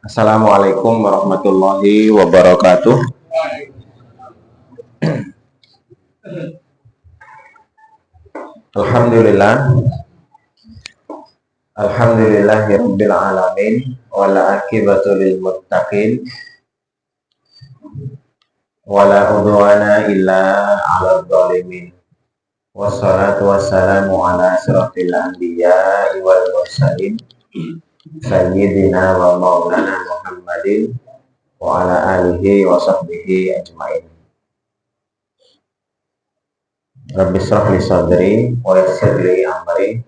Assalamualaikum warahmatullahi wabarakatuh. Alhamdulillah, alhamdulillahirabbil alamin, wala akibatu lil muttaqin, wala udwana illa 'alal zalimin. Wassalatu wassalamu ala asyrafil anbiya'i wal mursalin, sayyidina wa maulana Muhammadin wa ala alihi wa sahbihi ajmain. Rabbi shrah li sadri wa yassir li amri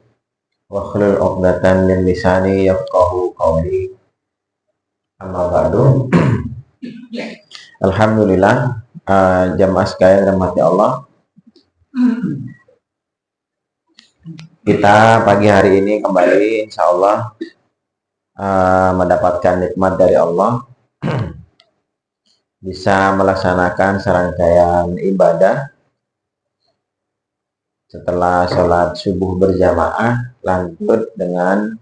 wakhlul 'uqdatam min lisani yafqahu qawli. Amma ba'du. Alhamdulillah, jamaah sekalian rahmati Allah. Kita pagi hari ini kembali insya Allah mendapatkan nikmat dari Allah, bisa melaksanakan serangkaian ibadah setelah sholat subuh berjamaah, lanjut dengan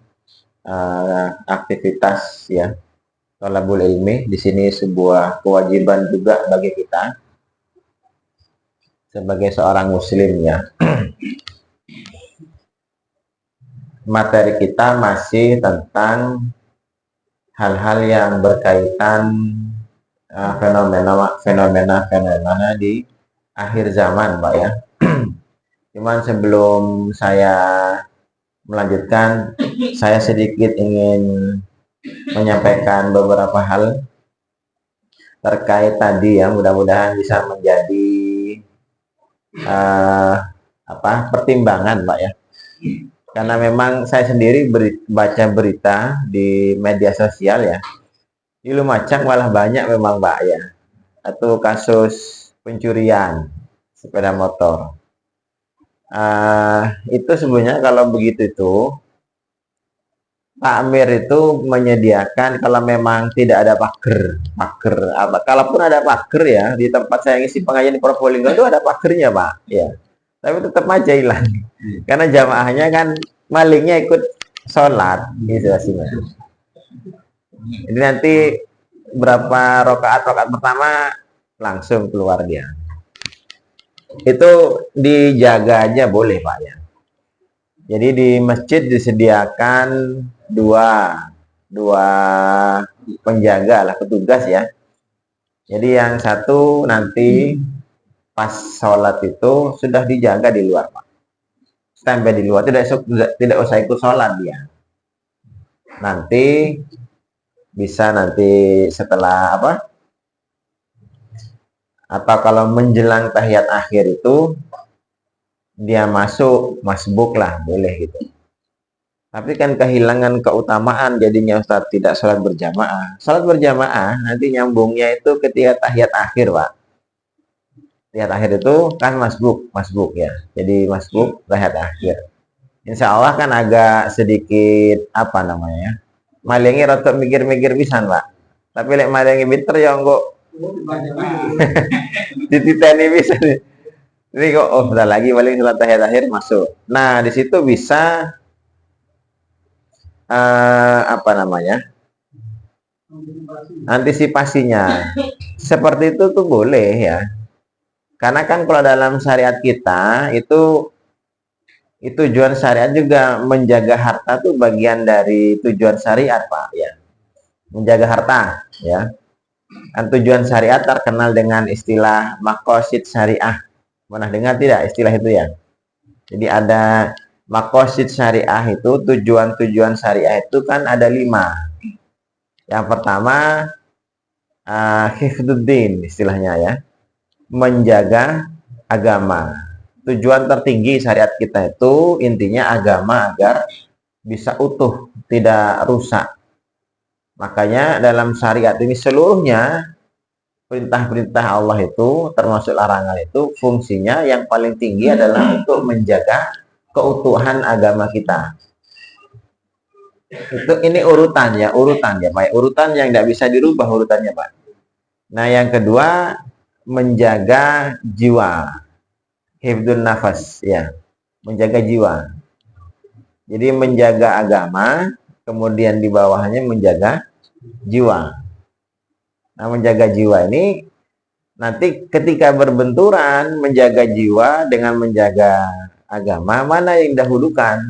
aktivitas ya thalabul ilmi. Di sini sebuah kewajiban juga bagi kita sebagai seorang muslim ya. Materi kita masih tentang hal-hal yang berkaitan fenomena di akhir zaman, Pak ya. Cuman sebelum saya melanjutkan, saya sedikit ingin menyampaikan beberapa hal terkait tadi ya, mudah-mudahan bisa menjadi pertimbangan, Pak ya. Karena memang saya sendiri baca berita di media sosial ya, di Lumajang malah banyak memang, Pak ya, atau kasus pencurian sepeda motor. Itu sebenarnya kalau begitu itu Pak Amir itu menyediakan kalau memang tidak ada pagar, kalaupun ada pagar ya, di tempat saya ngisi pengajian di Probolinggo itu ada pagernya, Pak ya, tapi tetap aja hilang karena jamaahnya kan malingnya ikut sholat gitu hasilnya. Jadi nanti berapa rokaat pertama langsung keluar dia. Itu dijaga aja boleh, Pak ya. Jadi di masjid disediakan dua penjaga lah, petugas ya. Jadi yang satu nanti pas sholat itu sudah dijaga di luar, Pak. Sampai di luar, tidak usah ikut sholat dia. Nanti bisa setelah atau kalau menjelang tahiyat akhir itu dia masuk masbuk lah, boleh gitu. Tapi kan kehilangan keutamaan jadinya Ustaz tidak sholat berjamaah. Sholat berjamaah nanti nyambungnya itu ketika tahiyat akhir, Pak. Tahiyat akhir itu kan masbuk ya. Jadi masbuk tahiyat akhir. Insya Allah kan agak sedikit malingi rotok mikir-mikir pisan, Pak. Tapi lek malingi pinter ya kok dititeni bisa nih. Ini kok bentar lagi paling sholat tahiyat akhir masuk. Nah, di situ bisa antisipasinya. Seperti itu tuh boleh ya. Karena kan kalau dalam syariat kita itu tujuan syariat juga menjaga harta tuh bagian dari tujuan syariat, Pak ya. Menjaga harta ya. Dan tujuan syariat terkenal dengan istilah maqasid syariah. Pernah dengar tidak istilah itu ya? Jadi ada maqasid syariah itu, tujuan-tujuan syariah itu kan ada 5. Yang pertama hifdzuddin istilahnya ya, menjaga agama. Tujuan tertinggi syariat kita itu intinya agama agar bisa utuh, tidak rusak. Makanya dalam syariat ini seluruhnya perintah-perintah Allah itu termasuk larangan itu fungsinya yang paling tinggi adalah untuk menjaga keutuhan agama kita. Ini urutan ya Pak. Urutan yang tidak bisa dirubah urutannya, Pak. Nah, yang kedua menjaga jiwa. Hifdzun nafas ya. Menjaga jiwa. Jadi menjaga agama, kemudian di bawahnya menjaga jiwa. Nah, menjaga jiwa ini nanti ketika berbenturan menjaga jiwa dengan menjaga agama, mana yang didahulukan?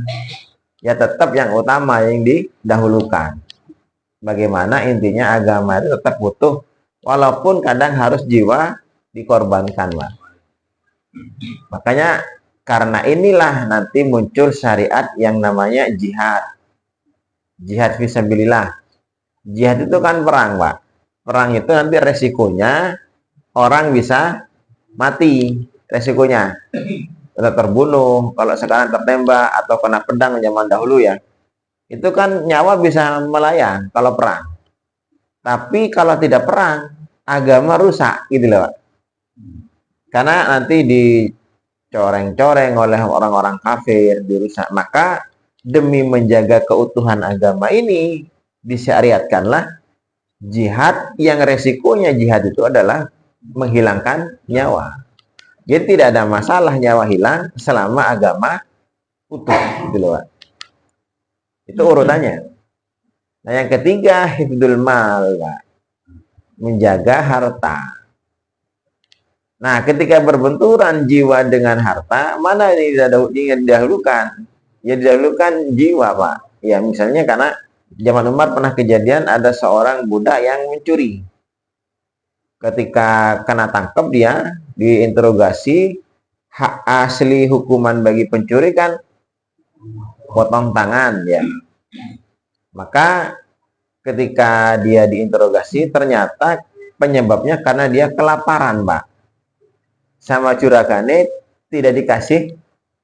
Ya tetap yang utama yang didahulukan. Bagaimana intinya agama itu tetap butuh, walaupun kadang harus jiwa dikorbankan, Pak. Makanya karena inilah nanti muncul syariat yang namanya jihad. Jihad fisabilillah. Jihad itu kan perang, Pak. Perang itu nanti resikonya orang bisa mati, resikonya atau terbunuh, kalau sekarang tertembak atau kena pedang zaman dahulu ya, itu kan nyawa bisa melayang kalau perang. Tapi kalau tidak perang, agama rusak gitu loh, Pak. Karena nanti dicoreng-coreng oleh orang-orang kafir, dirusak. Maka demi menjaga keutuhan agama ini disyariatkanlah jihad, yang resikonya jihad itu adalah menghilangkan nyawa. Jadi tidak ada masalah nyawa hilang selama agama utuh gitu loh, Pak. Itu urutannya. Nah, yang ketiga hifdzul mal, Pak. Menjaga harta. Nah, ketika berbenturan jiwa dengan harta, mana yang didahulukan? Ya didahulukan jiwa, Pak. Ya misalnya karena zaman Umar pernah kejadian ada seorang budak yang mencuri. Ketika kena tangkap dia diinterogasi, hak asli hukuman bagi pencuri kan potong tangan ya. Maka ketika dia diinterogasi ternyata penyebabnya karena dia kelaparan, Pak. Sama juragane tidak dikasih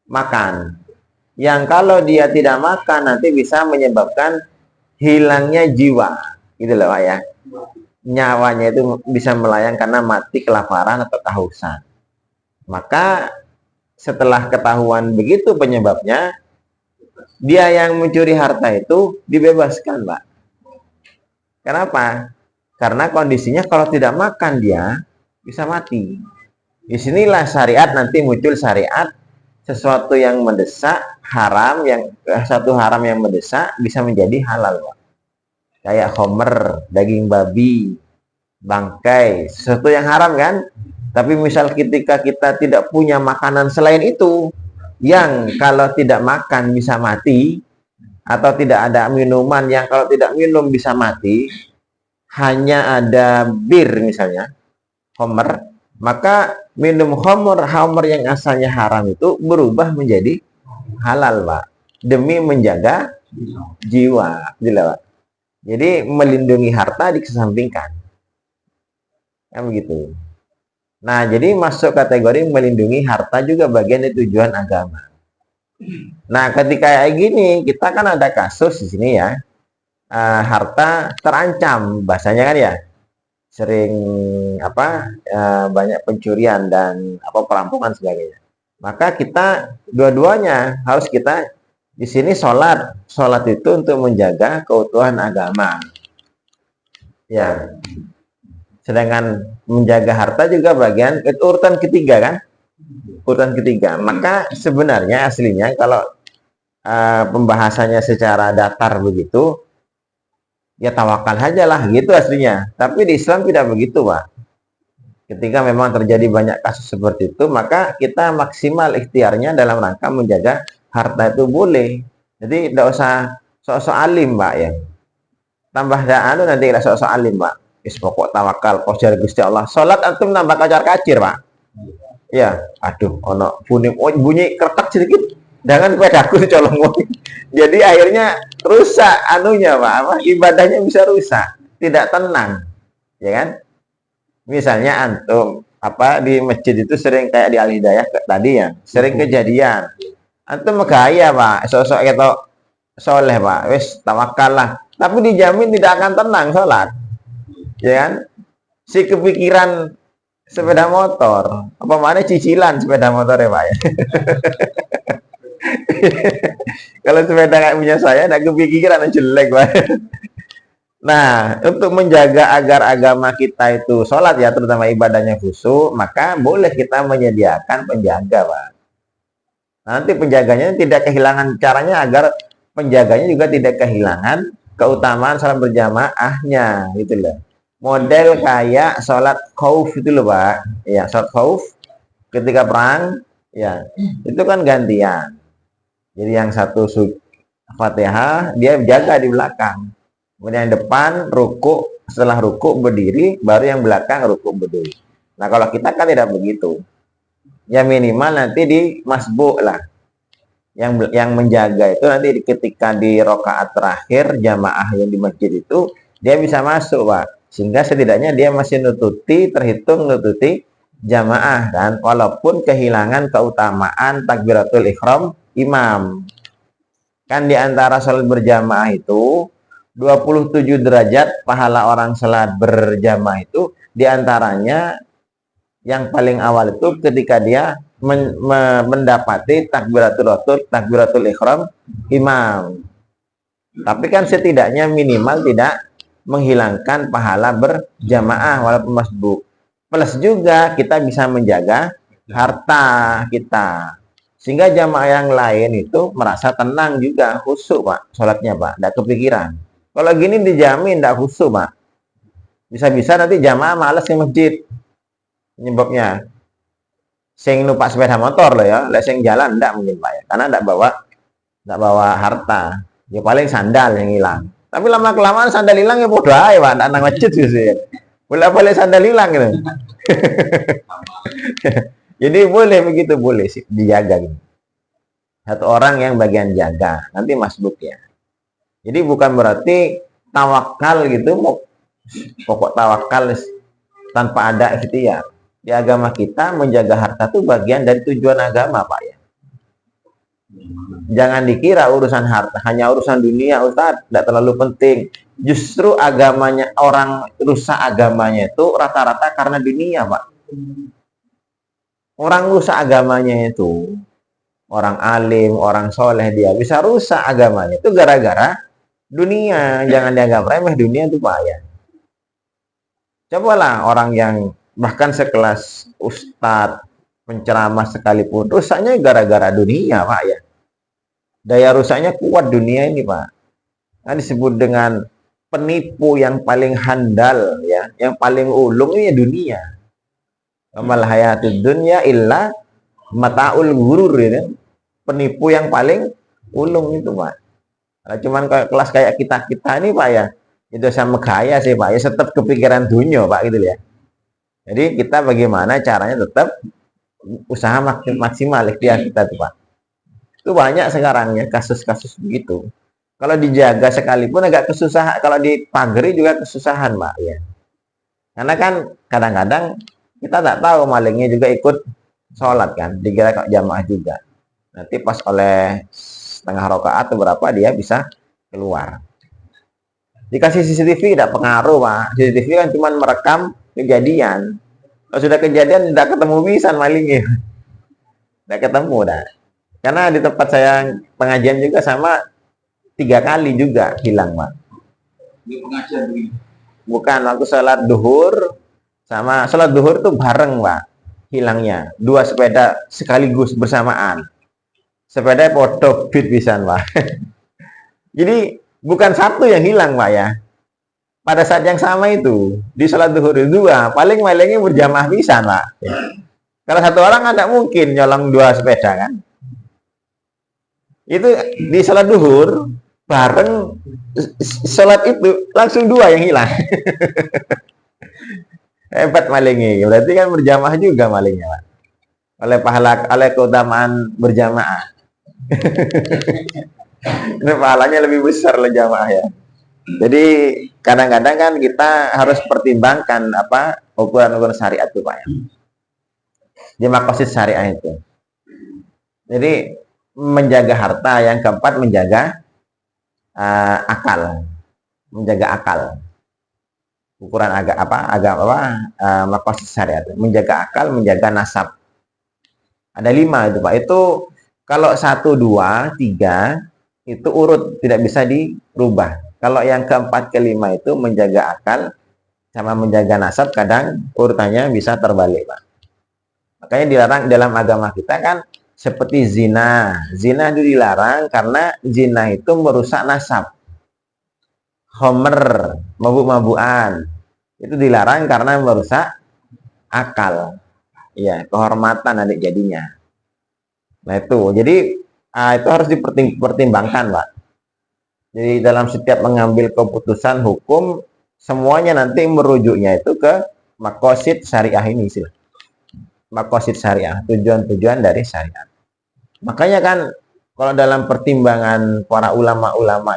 makan. Yang kalau dia tidak makan nanti bisa menyebabkan hilangnya jiwa. Gitu loh, Pak ya. Nyawanya itu bisa melayang karena mati kelaparan atau kehausan. Maka setelah ketahuan begitu penyebabnya, dia yang mencuri harta itu dibebaskan, Pak. Kenapa? Karena kondisinya kalau tidak makan dia bisa mati. Disinilah syariat nanti muncul syariat, sesuatu yang mendesak haram, satu haram yang mendesak bisa menjadi halal, Pak. Kayak homer, daging babi, bangkai, sesuatu yang haram kan? Tapi misal ketika kita tidak punya makanan selain itu, yang kalau tidak makan bisa mati, atau tidak ada minuman yang kalau tidak minum bisa mati, hanya ada bir misalnya, homer, maka minum homer yang asalnya haram itu berubah menjadi halal, Pak. Demi menjaga jiwa, Pak. Jadi melindungi harta dikesampingkan. Kan begitu. Nah, jadi masuk kategori melindungi harta juga bagian dari tujuan agama. Nah, ketika kayak gini, kita kan ada kasus di sini ya. Harta terancam, bahasanya kan ya. Sering banyak pencurian dan perampokan sebagainya. Maka kita dua-duanya harus kita di sini sholat itu untuk menjaga keutuhan agama. Ya. Sedangkan menjaga harta juga bagian itu urutan ketiga kan? Urutan ketiga. Maka sebenarnya aslinya kalau pembahasannya secara datar begitu, ya tawakal aja lah gitu aslinya. Tapi di Islam tidak begitu, Pak. Ketika memang terjadi banyak kasus seperti itu, maka kita maksimal ikhtiarnya dalam rangka menjaga harta itu boleh. Jadi tidak usah sok-sok alim, Pak ya. Tambah da'anu nanti tidak sok-sok alim, Pak. Pokok tawakal, kojar Gusti Allah. Salat antum nambah kacar-kacir, Pak. Ya, aduh, ono bunyi kertak sedikit. Jangan pedaku colong. Jadi akhirnya rusak anunya, Pak. Ibadahnya bisa rusak, tidak tenang. Ya kan? Misalnya antum di masjid itu sering kayak di Al-Hidayah tadi ya, sering kejadian. Antum megaya, Pak, sosok ketok soleh, Pak, wis tawakal lah. Tapi dijamin tidak akan tenang sholat. Ya kan? Si kepikiran sepeda motor, apa mana cicilan sepeda motor ya, Pak ya. Kalau sepeda kayak punya saya, ada kepikiran jelek, Pak. Nah, untuk menjaga agar agama kita itu sholat ya, terutama ibadahnya khusyuk, maka boleh kita menyediakan penjaga, Pak. Nanti penjaganya tidak kehilangan, caranya agar penjaganya juga tidak kehilangan keutamaan sholat berjamaahnya gitu loh. Model kayak sholat khauf itu loh Pak. Ya, sholat khauf ketika perang ya itu kan gantian. Jadi yang satu Fatihah dia jaga di belakang. Kemudian yang depan ruku, setelah ruku berdiri, baru yang belakang ruku berdiri. Nah kalau kita kan tidak begitu. Ya minimal nanti di masbuk lah. Yang menjaga itu nanti ketika di rakaat terakhir jamaah yang di masjid itu dia bisa masuk Pak, sehingga setidaknya dia masih terhitung nututi jamaah kan, walaupun kehilangan keutamaan takbiratul ihram imam. Kan di antara salat berjamaah itu 27 derajat pahala orang salat berjamaah itu diantaranya yang paling awal itu ketika dia mendapati takbiratul ihram imam. Tapi kan setidaknya minimal tidak menghilangkan pahala berjamaah walaupun masbuk. Plus juga kita bisa menjaga harta kita. Sehingga jamaah yang lain itu merasa tenang juga, khusyuk Pak, sholatnya Pak, tidak kepikiran. Kalau gini dijamin tidak khusyuk Pak. Bisa-bisa nanti jamaah malas ke masjid. Penyebabnya sing numpak sepeda motor loh ya, lek sing jalan ndak mungkin Pak ya, karena ndak bawa harta. Ya paling sandal yang hilang. Tapi lama kelamaan sandal hilang ya bodoh aja Pak, ndak nang masjid sih. Boleh sandal hilang gitu. Jadi boleh begitu, boleh sih dijaga gitu. Satu orang yang bagian jaga, nanti masbuk ya. Jadi bukan berarti tawakal gitu, pokok tawakal tanpa ada ikhtiar. Di agama kita menjaga harta itu bagian dari tujuan agama Pak ya. Jangan dikira urusan harta hanya urusan dunia Ustaz, tidak terlalu penting. Justru agamanya, orang rusak agamanya itu rata-rata karena dunia Pak. Orang rusak agamanya itu, orang alim, orang soleh, dia bisa rusak agamanya itu gara-gara dunia. Jangan dianggap remeh dunia itu Pak ya. Cobalah orang yang bahkan sekelas ustadz, penceramah sekalipun, rusaknya gara-gara dunia Pak ya. Daya rusaknya kuat dunia ini Pak. Nah, disebut dengan penipu yang paling handal ya, yang paling ulung ini dunia. Amal hayatud dunya illa mataul ghurur ya. Penipu yang paling ulung itu Pak. Nah, cuman kelas kayak kita ini Pak ya, itu sama kaya sih Pak ya, tetap kepikiran dunia Pak gitu ya. Jadi kita bagaimana caranya tetap usaha maksimal ikhtiar kita tuh Pak. Itu banyak sekarang ya kasus-kasus begitu. Kalau dijaga sekalipun agak kesusahan, kalau dipagari juga kesusahan Pak ya. Karena kan kadang-kadang kita tak tahu malingnya juga ikut sholat kan, dikira kok jamaah juga. Nanti pas oleh setengah rakaat atau berapa dia bisa keluar. Dikasih CCTV tidak pengaruh Pak. CCTV kan cuma merekam kejadian. Kalau sudah kejadian tidak ketemu bisa malingnya. Tidak ketemu dah. Karena di tempat saya pengajian juga sama 3 kali juga hilang Pak. Di pengajian begini? Bukan, waktu sholat duhur sama sholat duhur tuh bareng Pak hilangnya. 2 sepeda sekaligus bersamaan. Sepeda foto bit pisan Pak. Jadi bukan satu yang hilang Pak ya. Pada saat yang sama itu di sholat duhur 2 paling malingnya berjamaah pisan Pak. Kalau satu orang tidak mungkin nyolong 2 sepeda kan. Itu di sholat duhur bareng sholat itu langsung 2 yang hilang. Hebat malingnya. Berarti kan berjamaah juga malingnya Pak. Oleh pahala, oleh keutamaan berjamaah. Ini pahalanya lebih besar lah jamaah ya. Jadi kadang-kadang kan kita harus pertimbangkan apa ukuran-ukuran syariat itu Pak ya. Di maqasid syariah itu. Jadi menjaga harta, yang keempat menjaga akal. Menjaga akal. Ukuran maqasid syariat. Menjaga akal, menjaga nasab. Ada 5 itu Pak. Itu kalau 1, 2, 3 itu urut tidak bisa dirubah. Kalau yang keempat, kelima itu menjaga akal sama menjaga nasab, kadang urutannya bisa terbalik Pak. Makanya dilarang dalam agama kita kan seperti zina. Zina itu dilarang karena zina itu merusak nasab. homer, mabuk-mabukan. Itu dilarang karena merusak akal. Ya, kehormatan adik jadinya. Nah itu, jadi itu harus dipertimbangkan, Pak. Jadi dalam setiap mengambil keputusan hukum, semuanya nanti merujuknya itu ke maqasid syariah ini sih. Maqasid syariah, tujuan-tujuan dari syariat. Makanya kan kalau dalam pertimbangan para ulama-ulama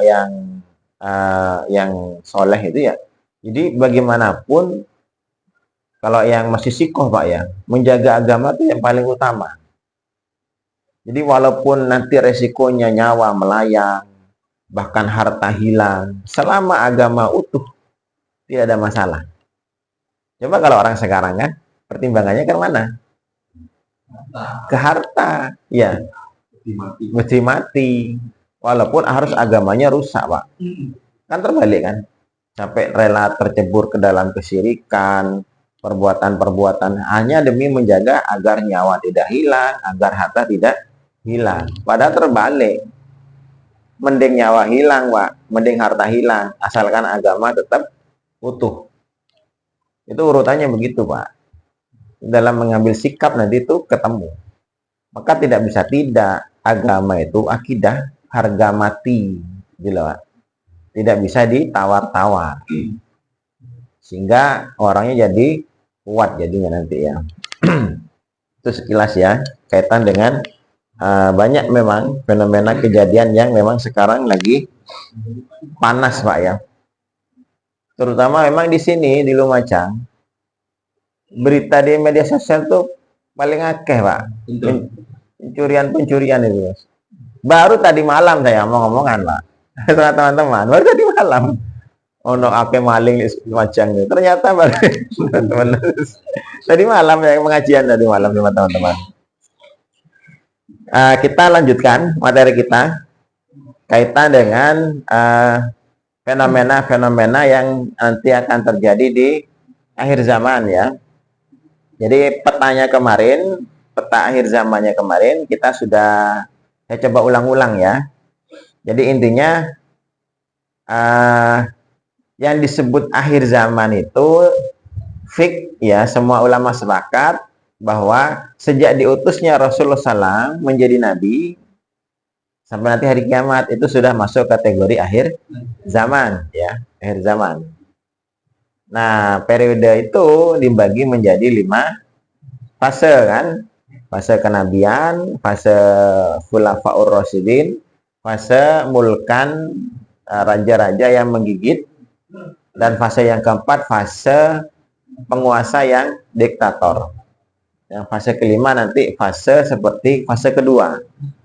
yang soleh itu ya, jadi bagaimanapun kalau yang masih sikoh Pak ya, menjaga agama itu yang paling utama. Jadi walaupun nanti resikonya nyawa melayang, bahkan harta hilang, selama agama utuh, tidak ada masalah. Coba kalau orang sekarang kan, pertimbangannya ke mana? Ke harta, ya. Mesti mati. Walaupun harus agamanya rusak, Pak. Kan terbalik kan? Sampai rela tercebur ke dalam kesyirikan, perbuatan-perbuatan hanya demi menjaga agar nyawa tidak hilang, agar harta tidak hilang. Padahal terbalik. Mending nyawa hilang, Pak. Mending harta hilang, asalkan agama tetap utuh. Itu urutannya begitu, Pak. Dalam mengambil sikap nanti itu ketemu. Maka tidak bisa tidak. Agama itu akidah harga mati. Gitu, Pak. Tidak bisa ditawar-tawar. Sehingga orangnya jadi kuat jadinya nanti ya. Itu sekilas ya. Kaitan dengan banyak memang fenomena kejadian yang memang sekarang lagi panas Pak ya. Terutama memang di sini di Lumajang berita di media sosial tuh paling akeh Pak. Pencurian itu. Baru tadi malam saya ngomong-ngomongan Pak. Sama teman-teman, baru tadi malam. Ono akeh maling di Lumajang itu. Ternyata baru teman-teman. Tadi malam ya pengajian tadi malam sama teman-teman. Kita lanjutkan materi kita kaitan dengan fenomena-fenomena yang nanti akan terjadi di akhir zaman ya. Jadi petanya kemarin, peta akhir zamannya kemarin kita sudah saya coba ulang-ulang ya. Jadi intinya yang disebut akhir zaman itu fik ya, semua ulama sepakat bahwa sejak diutusnya Rasulullah SAW menjadi nabi sampai nanti hari kiamat itu sudah masuk kategori akhir zaman ya, akhir zaman. Nah, periode itu dibagi menjadi 5 fase kan? Fase kenabian, fase khulafaur rasyidin, fase mulkan raja-raja yang menggigit, dan fase yang keempat fase penguasa yang diktator. Yang fase kelima nanti fase seperti fase kedua.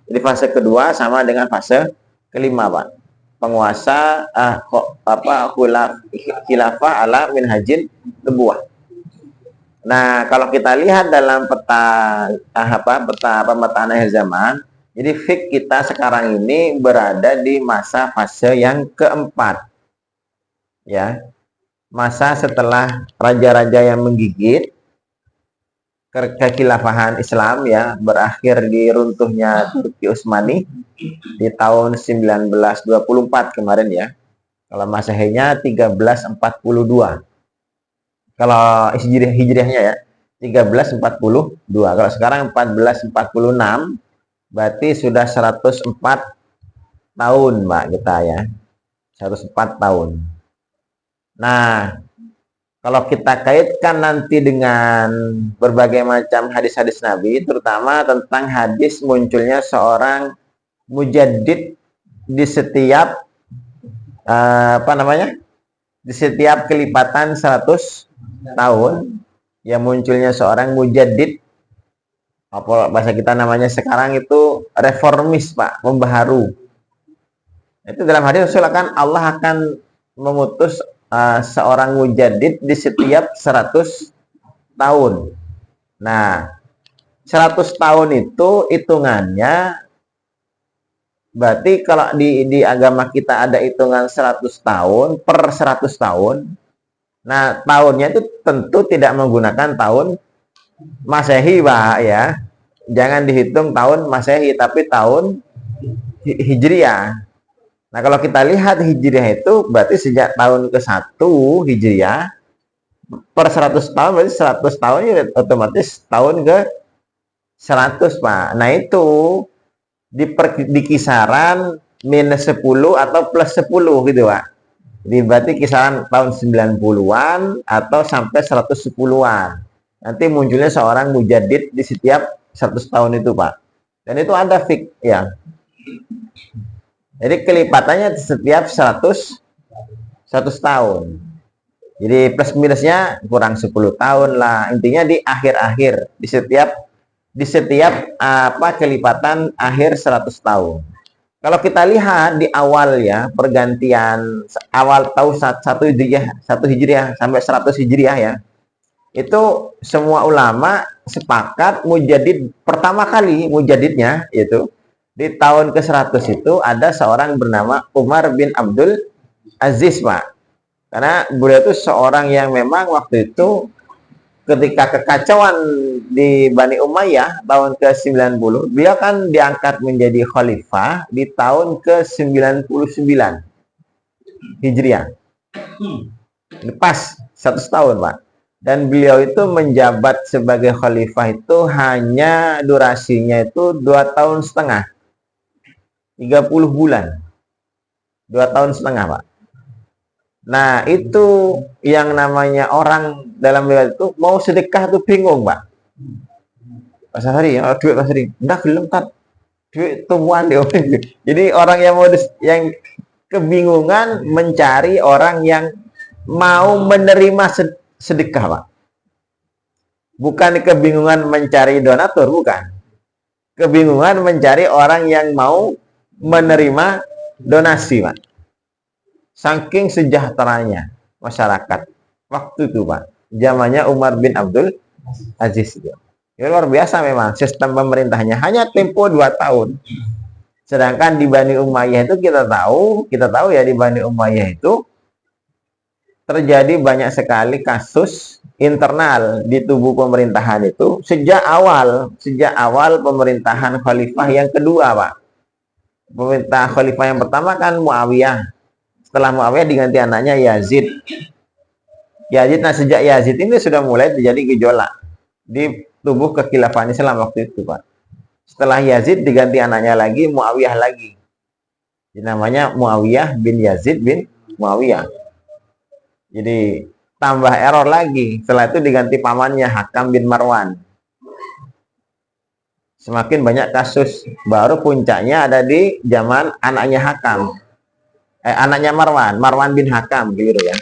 Jadi fase kedua sama dengan fase kelima, Pak. Penguasa khilafah ala minhajin nubuwah. Nah, kalau kita lihat dalam peta pemetaan akhir zaman, jadi fik kita sekarang ini berada di masa fase yang keempat. Ya. Masa setelah raja-raja yang menggigit kekhilafahan Islam ya, berakhir di runtuhnya Turki Utsmani di tahun 1924 kemarin ya. Kalau Masehinya 1342. Kalau hijriahnya ya 1342. Kalau sekarang 1446 berarti sudah 104 tahun Mbak kita ya. 104 tahun. Nah, kalau kita kaitkan nanti dengan berbagai macam hadis-hadis Nabi, terutama tentang hadis munculnya seorang mujaddid di setiap di setiap kelipatan 100 tahun, yang munculnya seorang mujaddid, apa bahasa kita namanya sekarang itu reformis Pak, membaharu. Itu dalam hadis Rasul Allah akan memutus seorang mujaddid di setiap 100 tahun. Nah, 100 tahun itu hitungannya berarti kalau di agama kita ada hitungan 100 tahun per 100 tahun. Nah, tahunnya itu tentu tidak menggunakan tahun Masehi, Pak ya. Jangan dihitung tahun Masehi tapi tahun Hijriah. Nah, kalau kita lihat Hijriah itu berarti sejak tahun ke-1 Hijriah per 100 tahun, berarti 100 tahun ya otomatis tahun ke 100, Pak. Nah, itu di kisaran minus 10 atau plus 10 gitu, Pak. Jadi berarti kisaran tahun 90-an atau sampai 110-an. Nanti munculnya seorang mujadid di setiap 100 tahun itu, Pak. Dan itu ada fix ya. Jadi kelipatannya setiap 100 tahun. Jadi plus minusnya kurang 10 tahun lah. Intinya di akhir-akhir, di setiap kelipatan akhir 100 tahun. Kalau kita lihat di awal ya, pergantian awal tahun 1 Hijriah sampai 100 Hijriah ya. Itu semua ulama sepakat mujadid pertama kali mujadidnya yaitu di tahun ke-100 itu ada seorang bernama Umar bin Abdul Aziz, Pak. Karena beliau itu seorang yang memang waktu itu ketika kekacauan di Bani Umayyah tahun ke-90, beliau kan diangkat menjadi khalifah di tahun ke-99 Hijriah. Pas 100 tahun, Pak. Dan beliau itu menjabat sebagai khalifah itu hanya durasinya itu 2 tahun setengah. 30 bulan. 2 tahun setengah, Pak. Nah, itu yang namanya orang dalam riwayat itu mau sedekah tuh bingung, Pak. Pak Sahari, duit Pak Sahari, enggak gelem tat. Duit tumbuhan deh. Jadi orang yang yang kebingungan mencari orang yang mau menerima sedekah, Pak. Bukan kebingungan mencari donatur, bukan. Kebingungan mencari orang yang mau menerima donasi, Pak. Saking sejahteranya masyarakat waktu itu, Pak. Zamannya Umar bin Abdul Aziz itu. Ya, luar biasa memang sistem pemerintahnya hanya tempo 2 tahun. Sedangkan di Bani Umayyah itu kita tahu ya di Bani Umayyah itu terjadi banyak sekali kasus internal di tubuh pemerintahan itu sejak awal pemerintahan khalifah yang kedua, Pak. Pemerintah khalifah yang pertama kan Muawiyah. Setelah Muawiyah diganti anaknya Yazid. Nah sejak Yazid ini sudah mulai terjadi gejolak di tubuh kekhilafahan Islam waktu itu, Pak. Setelah Yazid diganti anaknya lagi Muawiyah lagi. Jadi namanya Muawiyah bin Yazid bin Muawiyah. Jadi tambah error lagi. Setelah itu diganti pamannya Hakam bin Marwan. Semakin banyak kasus. Baru puncaknya ada di zaman anaknya Hakam. Anaknya Marwan bin Hakam gitu ya.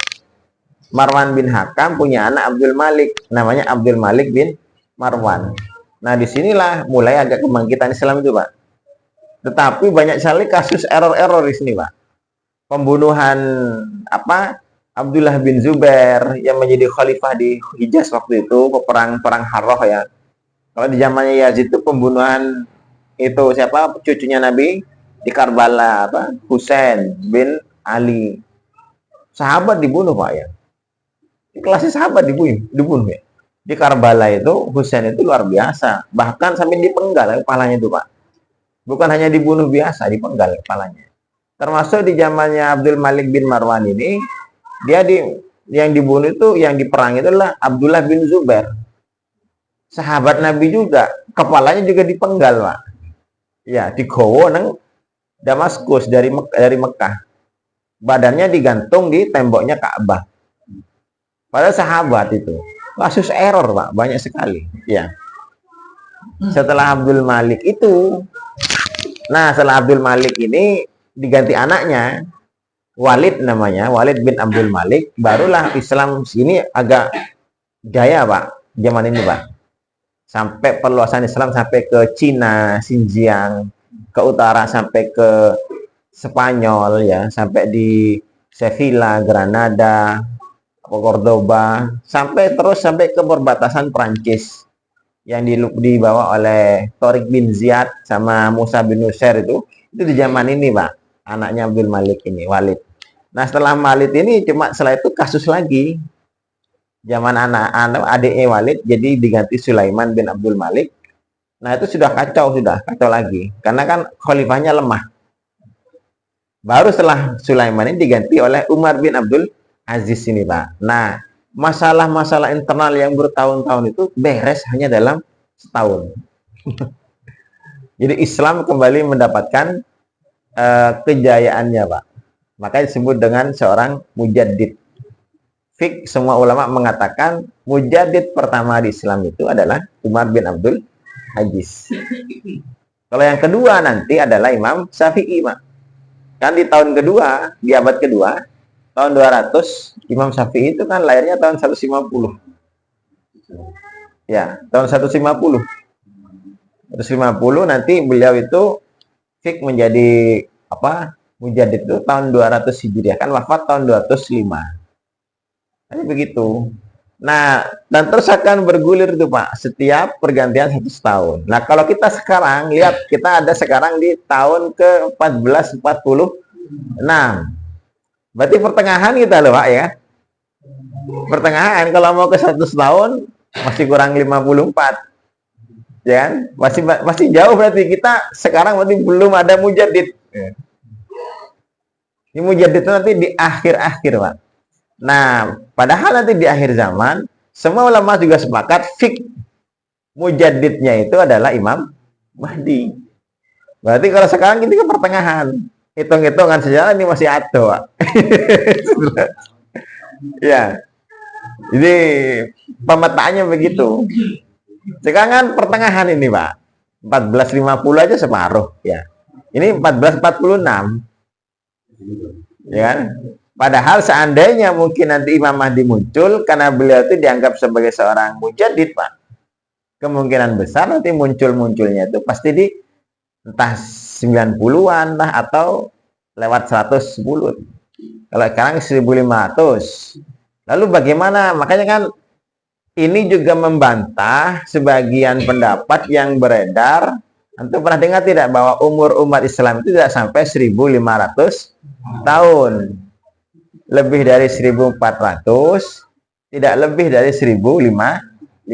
Marwan bin Hakam punya anak Abdul Malik, namanya Abdul Malik bin Marwan. Nah, disinilah mulai agak kebangkitan Islam itu, Pak. Tetapi banyak sekali kasus error-error di sini, Pak. Pembunuhan Abdullah bin Zubair yang menjadi khalifah di Hijaz waktu itu, perang Harrah ya. Kalau di zamannya Yazid itu pembunuhan itu siapa? Cucunya Nabi di Karbala, Husain bin Ali. Sahabat dibunuh, Pak ya. Kelasnya sahabat dibunuh ya. Di Karbala itu Husain itu luar biasa, bahkan sampai dipenggal kepalanya itu, Pak. Bukan hanya dibunuh biasa, dipenggal kepalanya. Termasuk di zamannya Abdul Malik bin Marwan ini, yang dibunuh itu, yang diperang itu adalah Abdullah bin Zubair. Sahabat Nabi juga, kepalanya juga dipenggal, Pak. Ya, digowo nang Damaskus dari Mekah. Badannya digantung di temboknya Ka'bah. Padahal sahabat itu. Kasus error, Pak, banyak sekali. Ya. Setelah Abdul Malik itu, setelah Abdul Malik ini diganti anaknya, Walid namanya, Walid bin Abdul Malik, barulah Islam ini agak jaya, Pak, zaman ini, Pak. Sampai perluasan Islam sampai ke Cina, Xinjiang, ke utara sampai ke Spanyol ya, sampai di Sevilla, Granada, Cordoba, sampai ke perbatasan Prancis yang dibawa oleh Tariq bin Ziyad sama Musa bin Nusair itu di zaman ini, Pak. Anaknya Abdul Malik ini, Walid. Nah, setelah Walid ini setelah itu kasus lagi. Zaman anak adiknya Walid jadi diganti Sulaiman bin Abdul Malik. Nah, itu sudah kacau lagi. Karena kan khalifahnya lemah. Baru setelah Sulaiman ini diganti oleh Umar bin Abdul Aziz ini, Pak. Nah, masalah-masalah internal yang bertahun-tahun itu beres hanya dalam setahun. Jadi Islam kembali mendapatkan kejayaannya, Pak. Makanya disebut dengan seorang mujaddid. Semua ulama mengatakan mujaddid pertama di Islam itu adalah Umar bin Abdul Aziz. Kalau yang kedua nanti adalah Imam Syafi'i, Pak. Kan di tahun kedua, di abad kedua, tahun 200, Imam Syafi'i itu kan lahirnya tahun 150. Ya, tahun 150. 150 nanti beliau itu menjadi mujaddid itu tahun 200 Hijriah, kan wafat tahun 205. Jadi begitu. Nah, dan terus akan bergulir itu, Pak, setiap pergantian 100 tahun. Nah, kalau kita sekarang lihat, kita ada sekarang di tahun ke 1446. Berarti pertengahan kita loh, Pak, ya. Pertengahan, kalau mau ke 100 tahun masih kurang 54. Ya kan? Masih jauh berarti. Kita sekarang berarti belum ada mujaddid. Ini mujaddid itu nanti di akhir-akhir, Pak. Nah, padahal nanti di akhir zaman, semua ulama juga sepakat mujaddidnya itu adalah Imam Mahdi. Berarti kalau sekarang kita ke pertengahan, hitung-hitungan sejarah ini masih ado, Pak. Ya, jadi pemetaannya begitu. Sekarang kan pertengahan ini, Pak. 1450 aja separuh, ya. Ini 1446. Ya kan? Padahal seandainya mungkin nanti Imam Mahdi muncul, karena beliau itu dianggap sebagai seorang mujaddid, Pak. Kemungkinan besar nanti munculnya itu pasti di entah 90-an lah atau lewat 110. Kalau sekarang 1500. Lalu bagaimana? Makanya kan ini juga membantah sebagian pendapat yang beredar. Antum pernah dengar tidak bahwa umur umat Islam itu tidak sampai 1500 tahun? Lebih dari 1400, tidak lebih dari 1500.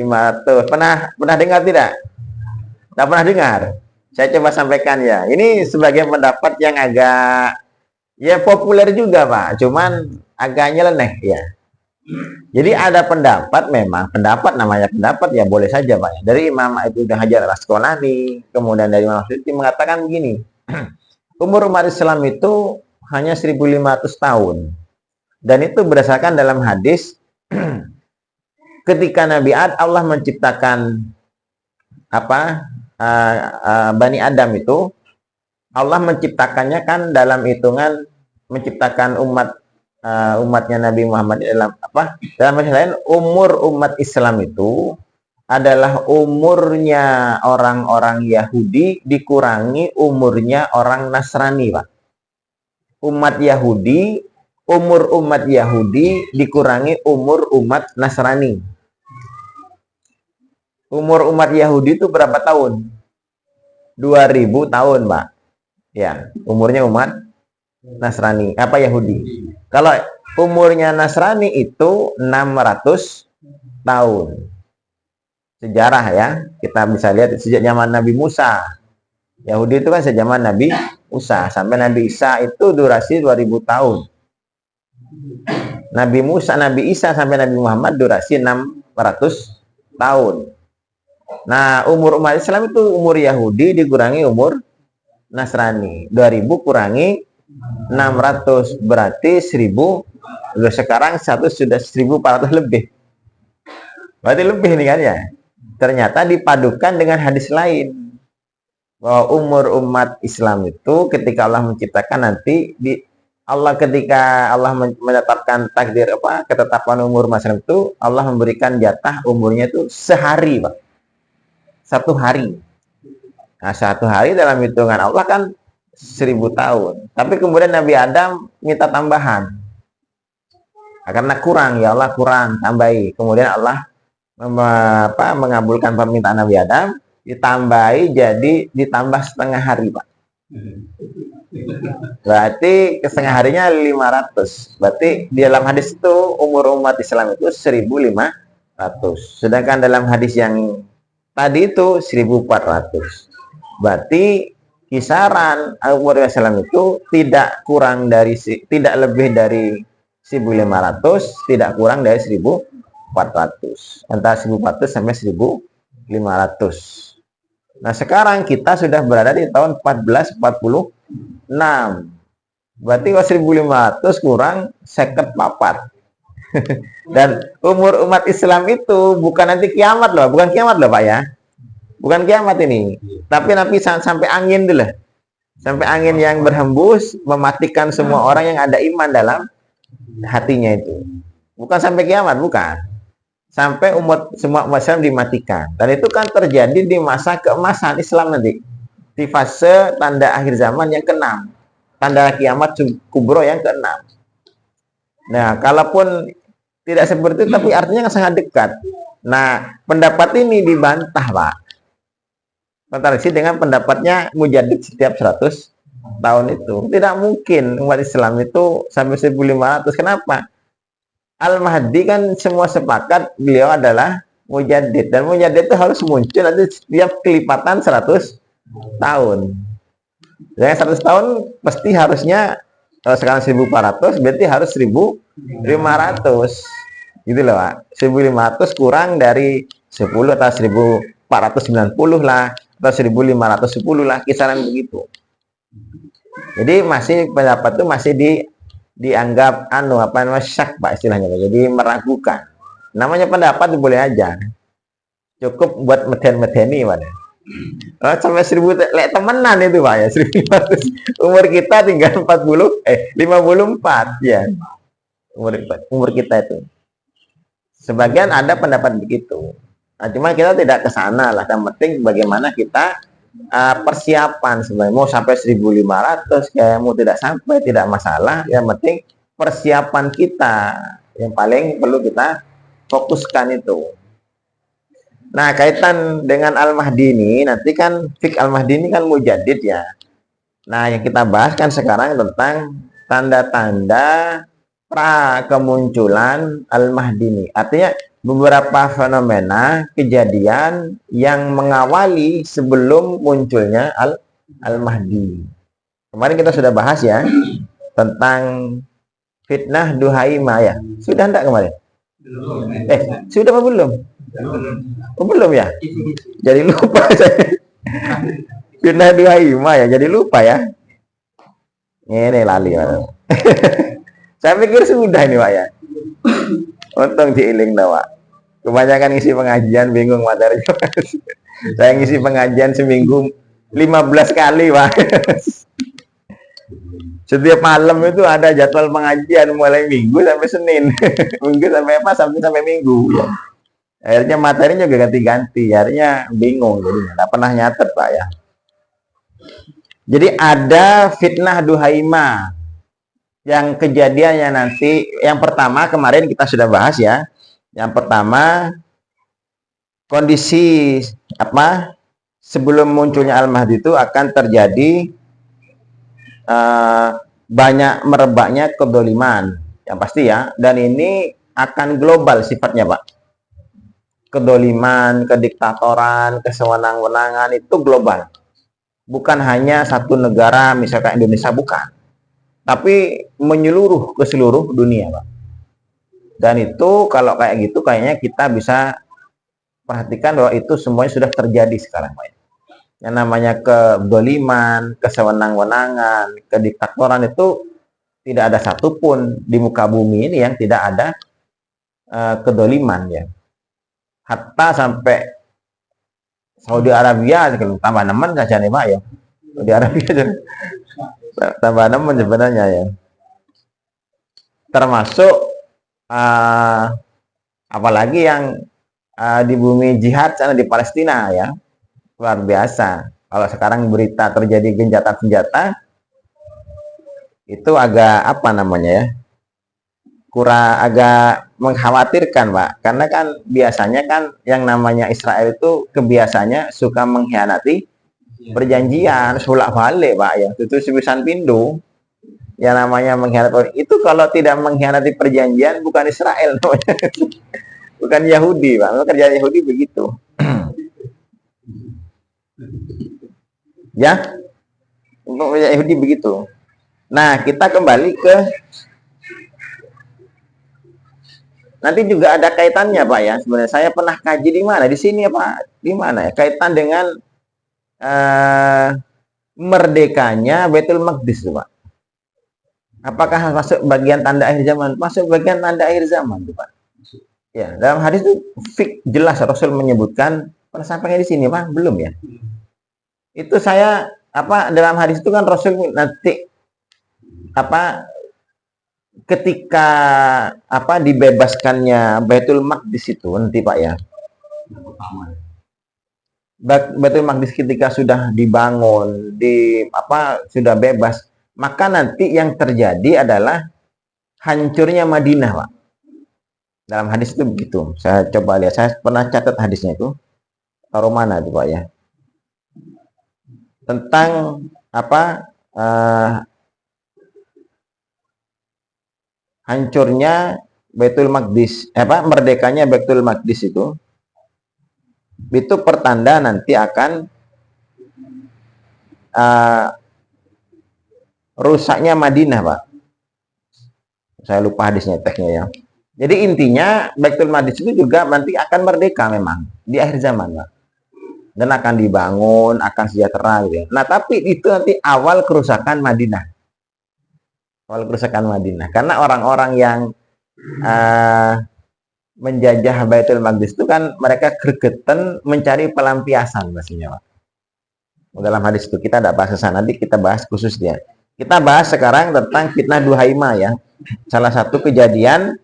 Pernah dengar tidak? Tidak pernah dengar. Saya coba sampaikan ya. Ini sebagai pendapat yang agak ya populer juga, Pak. Cuman agak nyeleneh ya. Jadi ada pendapat, memang pendapat namanya pendapat ya, boleh saja, Pak. Dari Imam Ibnu Hajar Al-Asqalani, kemudian dari Imam Suyuti mengatakan begini. Umur umat Islam itu hanya 1500 tahun. Dan itu berdasarkan dalam hadis ketika Nabi Allah menciptakan Bani Adam itu, Allah menciptakannya kan dalam hitungan menciptakan umatnya Nabi Muhammad dalam dalam bahasa lain, umur umat Islam itu adalah umurnya orang-orang Yahudi dikurangi umurnya orang Nasrani, Pak. Umur umat Yahudi dikurangi umur umat Nasrani. Umur umat Yahudi itu berapa tahun? 2000 tahun, Pak. Ya, umurnya umat Nasrani. Yahudi. Kalau umurnya Nasrani itu 600 tahun. Sejarah ya, kita bisa lihat sejak zaman Nabi Musa. Yahudi itu kan sejak zaman Nabi Musa sampai Nabi Isa itu durasi 2000 tahun. Nabi Isa sampai Nabi Muhammad durasi 600 tahun. Nah, umur umat Islam itu umur Yahudi dikurangi umur Nasrani. 2000 kurangi 600 berarti 1000. Sekarang sudah 1400 lebih. Berarti lebih nih kan ya. Ternyata dipadukan dengan hadis lain bahwa umur umat Islam itu ketika Allah menciptakan nanti ketika Allah menetapkan takdir ketetapan umur masyarakat itu, Allah memberikan jatah umurnya itu sehari, Pak. 1 hari. Nah, 1 hari dalam hitungan Allah kan 1000 tahun. Tapi kemudian Nabi Adam minta tambahan. Karena kurang, ya Allah kurang, tambahi. Kemudian Allah mengabulkan permintaan Nabi Adam, ditambah setengah hari, Pak. Berarti setengah harinya 500. Berarti di dalam hadis itu umur umat Islam itu 1500. Sedangkan dalam hadis yang tadi itu 1400. Berarti kisaran umur Islam itu tidak kurang dari tidak lebih dari 1.500, tidak kurang dari 1.400, antara 1.400 sampai 1.500. Nah, sekarang kita sudah berada di tahun 1446. Berarti kalau 1.500 kurang 54. Dan umur umat Islam itu bukan nanti kiamat loh, bukan kiamat loh Pak ya. Bukan kiamat ini. Tapi nanti sampai angin dulu. Sampai angin yang berhembus mematikan semua orang yang ada iman dalam hatinya itu. Bukan sampai kiamat, bukan. Sampai semua umat Islam dimatikan. Dan itu kan terjadi di masa keemasan Islam nanti. Di fase tanda akhir zaman yang ke-6. Tanda kiamat kubro yang ke-6. Nah, kalaupun tidak seperti itu, tapi artinya sangat dekat. Nah, pendapat ini dibantah, Pak. Kontradiksi dengan pendapatnya Mujaddid setiap 100 tahun itu. Tidak mungkin umat Islam itu sampai 1.500. Kenapa? Al-Mahdi kan semua sepakat beliau adalah Mujaddid. Dan Mujaddid itu harus muncul nanti setiap kelipatan 100 tahun. Jadi 100 tahun pasti harusnya, kalau sekarang 1.400 berarti harus 1.500. Gitu loh Pak. 1.500 kurang dari 10 atau 1.490 lah, atau 1.510 lah, kisaran begitu. Jadi masih pendapat itu masih dianggap syak Pak istilahnya. Jadi meragukan. Namanya pendapat itu boleh aja. Cukup buat meden-medeni Pak. Sampai 1.000 lek temenan itu Pak ya, 1.500. Umur kita tinggal 54 ya. Umur kita itu. Sebagian ada pendapat begitu. Nah, cuma kita tidak ke sana lah. Yang penting bagaimana kita persiapan sebenarnya. Mau sampai 1.500, kayak mau tidak sampai, tidak masalah. Yang penting persiapan kita yang paling perlu kita fokuskan itu. Nah, kaitan dengan Al-Mahdi ini, nanti kan Fik Al-Mahdi ini kan Mujaddid ya. Nah, yang kita bahas kan sekarang tentang tanda-tanda pra kemunculan Al-Mahdi ini. Artinya beberapa fenomena kejadian yang mengawali sebelum munculnya Al-Mahdi. Kemarin kita sudah bahas ya tentang fitnah Duhaimah ya. Sudah enggak kemarin? Sudah apa belum? Belum ya? Jadi lupa saya. Fitnah Duhaimah ya, jadi lupa ya. Ini lali. Saya pikir sudah ini Pak ya. Untung diiling Pak. Kebanyakan ngisi pengajian bingung materi. Saya ngisi pengajian seminggu 15 kali Pak. Setiap malam itu ada jadwal pengajian mulai Minggu sampai Senin. Minggu sampai apa? Sampai Minggu. Akhirnya materinya juga ganti-ganti. Akhirnya bingung jadinya. Nggak pernah nyatet Pak ya. Jadi ada fitnah Duhaimah. Yang kejadiannya nanti, yang pertama kemarin kita sudah bahas ya. Yang pertama, kondisi sebelum munculnya Al-Mahdi itu akan terjadi banyak merebaknya kedoliman, yang pasti ya. Dan ini akan global sifatnya Pak. Kedoliman, kediktatoran, kesewenang-wenangan itu global. Bukan hanya satu negara, misalkan Indonesia, bukan. Tapi menyeluruh ke seluruh dunia Pak. Dan itu kalau kayak gitu kayaknya kita bisa perhatikan bahwa itu semuanya sudah terjadi sekarang Pak. Yang namanya kedoliman, kesewenang-wenangan, kediktatoran itu tidak ada satupun di muka bumi ini yang tidak ada kedoliman ya. Hatta sampai Saudi Arabia tambah nemen saja nih Pak ya. Saudi Arabia tambah nemen sebenarnya ya. Termasuk apalagi yang di bumi jihad sana di Palestina ya. Luar biasa. Kalau sekarang berita terjadi gencatan senjata itu agak kurang agak mengkhawatirkan Pak. Karena kan biasanya kan yang namanya Israel itu kebiasaannya suka mengkhianati perjanjian, bolak-balik Pak ya. Itu sebisan pindu. Yang namanya mengkhianati itu, kalau tidak mengkhianati perjanjian bukan Israel namanya. Bukan Yahudi Pak. Kerjaan Yahudi begitu. Ya. Untuk Yahudi begitu. Nah, kita kembali ke nanti juga ada kaitannya Pak ya. Sebenarnya saya pernah kaji di mana? Di sini ya Pak. Di mana ya? Kaitan dengan merdekanya Baitul Maqdis Pak. Apakah masuk bagian tanda akhir zaman? Masuk bagian tanda akhir zaman tuh Pak. Ya, dalam hadis itu fik jelas Rasul menyebutkan, pernah sampainya di sini Pak? Belum ya? Itu saya dalam hadis itu kan Rasul nanti ketika dibebaskannya Baitul Maqdis itu nanti Pak ya. Baitul Maqdis ketika sudah dibangun, sudah bebas, maka nanti yang terjadi adalah hancurnya Madinah, Pak. Dalam hadis itu begitu. Saya coba lihat, saya pernah catat hadisnya itu. Taruh mana itu, Pak ya? Tentang hancurnya Baitul Maqdis, merdekanya Baitul Maqdis itu pertanda nanti akan rusaknya Madinah, Pak. Saya lupa hadisnya, teksnya ya. Jadi intinya Baitul Maqdis itu juga nanti akan merdeka memang di akhir zaman, Pak. Dan akan dibangun, akan sejahtera gitu ya. Nah, tapi itu nanti awal kerusakan Madinah. Awal kerusakan Madinah. Karena orang-orang yang menjajah Baitul Maqdis itu kan mereka gregetan mencari pelampiasan maksudnya, Pak. Dalam hadis itu kita tidak bahas kesana, nanti kita bahas khusus dia. Kita bahas sekarang tentang fitnah Duhaimah ya. Salah satu kejadian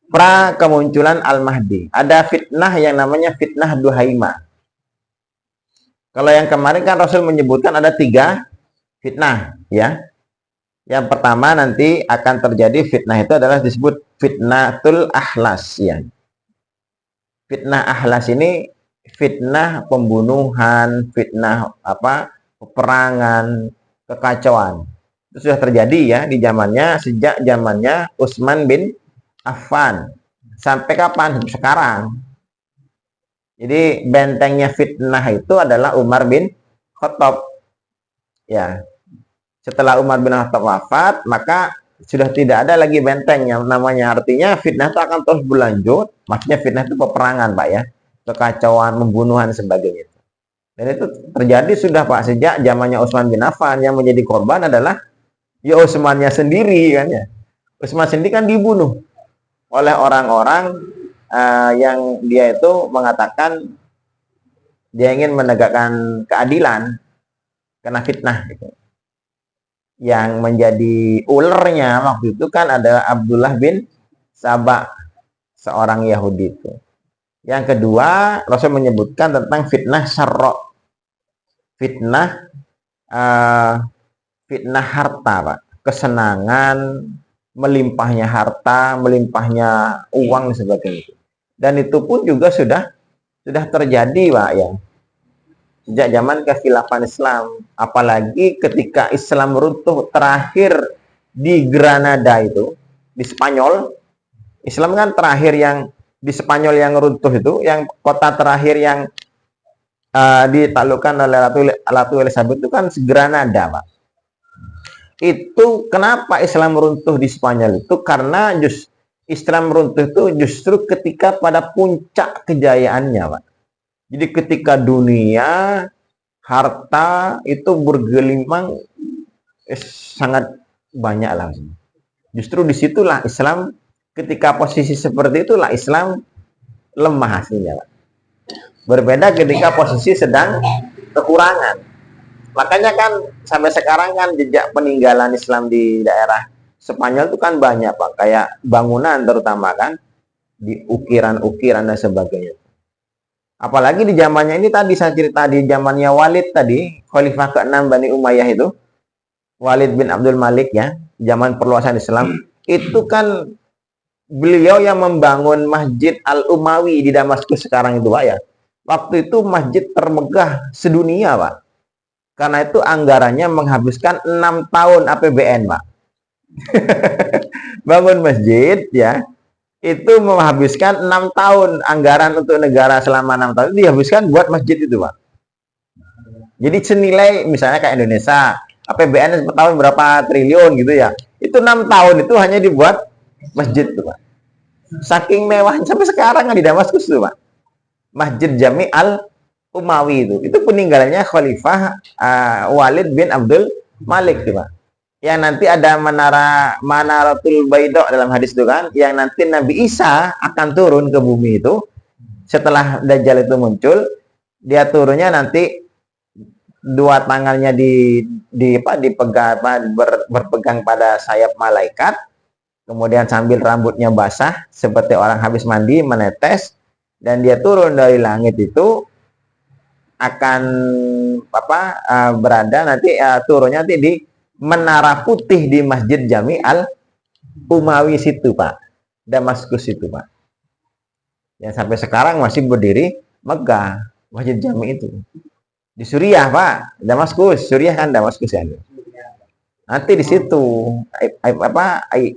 pra kemunculan Al-Mahdi. Ada fitnah yang namanya fitnah Duhaimah. Kalau yang kemarin kan Rasul menyebutkan ada 3 fitnah ya. Yang pertama nanti akan terjadi fitnah itu adalah disebut fitnatul ahlas ya. Fitnah ahlas ini fitnah pembunuhan, fitnah peperangan, kekacauan. Itu sudah terjadi ya di zamannya, sejak zamannya Utsman bin Affan. Sampai kapan? Sekarang. Jadi bentengnya fitnah itu adalah Umar bin Khattab. Ya. Setelah Umar bin Khattab wafat, maka sudah tidak ada lagi bentengnya namanya. Artinya fitnah itu akan terus berlanjut. Maksudnya fitnah itu peperangan, Pak ya. Kekacauan, pembunuhan sebagainya. Dan itu terjadi sudah Pak sejak zamannya Utsman bin Affan. Yang menjadi korban adalah ya Utsmannya sendiri kan ya. Utsman sendiri kan dibunuh oleh orang-orang yang dia itu mengatakan dia ingin menegakkan keadilan karena fitnah gitu. Yang menjadi ulernya waktu itu kan ada Abdullah bin Sabah, seorang Yahudi itu. Yang kedua, Rasul menyebutkan tentang fitnah syarra. Fitnah harta, Pak. Kesenangan, melimpahnya harta, melimpahnya uang sebagainya. Dan itu pun juga sudah terjadi, Pak ya. Sejak zaman kekhilafan Islam, apalagi ketika Islam runtuh terakhir di Granada itu, di Spanyol. Islam kan terakhir yang di Spanyol yang runtuh itu, yang kota terakhir yang ditaklukkan oleh Ratu Elizabeth itu kan Granada, Pak. Itu kenapa Islam runtuh di Spanyol itu? Karena Islam runtuh itu justru ketika pada puncak kejayaannya, Pak. Jadi ketika dunia harta itu bergelimang sangat banyak lah. Justru disitulah Islam, ketika posisi seperti itulah Islam lemah hasilnya, Pak. Berbeda ketika posisi sedang kekurangan. Makanya kan sampai sekarang kan jejak peninggalan Islam di daerah Spanyol itu kan banyak, Pak. Kayak bangunan terutama kan, di ukiran-ukiran dan sebagainya. Apalagi di zamannya ini tadi saya cerita di zamannya Walid tadi, Khalifah ke-6 Bani Umayyah itu, Walid bin Abdul Malik ya, zaman perluasan Islam, itu kan beliau yang membangun Masjid Al-Umawi di Damaskus sekarang itu, Pak ya. Waktu itu masjid termegah sedunia, Pak. Karena itu anggarannya menghabiskan 6 tahun APBN, Pak. Bangun masjid ya, itu menghabiskan 6 tahun anggaran untuk negara selama 6 tahun itu dihabiskan buat masjid itu, Pak. Jadi senilai misalnya kayak Indonesia APBN tahun berapa triliun gitu ya. Itu 6 tahun itu hanya dibuat masjid tuh, Pak. Saking mewahnya sampai sekarang di Damaskus tuh, Pak. Masjid Jami Al Umawi itu peninggalannya Khalifah Walid bin Abdul Malik tuh, Pak. Yang nanti ada Manaratul Baidok dalam hadis itu kan, yang nanti Nabi Isa akan turun ke bumi itu setelah Dajjal itu muncul, dia turunnya nanti dua tangannya dipegang berpegang pada sayap malaikat, kemudian sambil rambutnya basah seperti orang habis mandi menetes, dan dia turun dari langit itu akan berada nanti turunnya nanti di Menara Putih di Masjid Jami Al Umawi situ, Pak. Damaskus itu, Pak. Yang sampai sekarang masih berdiri megah Masjid Jami itu. Di Suriah, Pak. Damaskus, Suriah kan Damaskus ya. Nanti di situ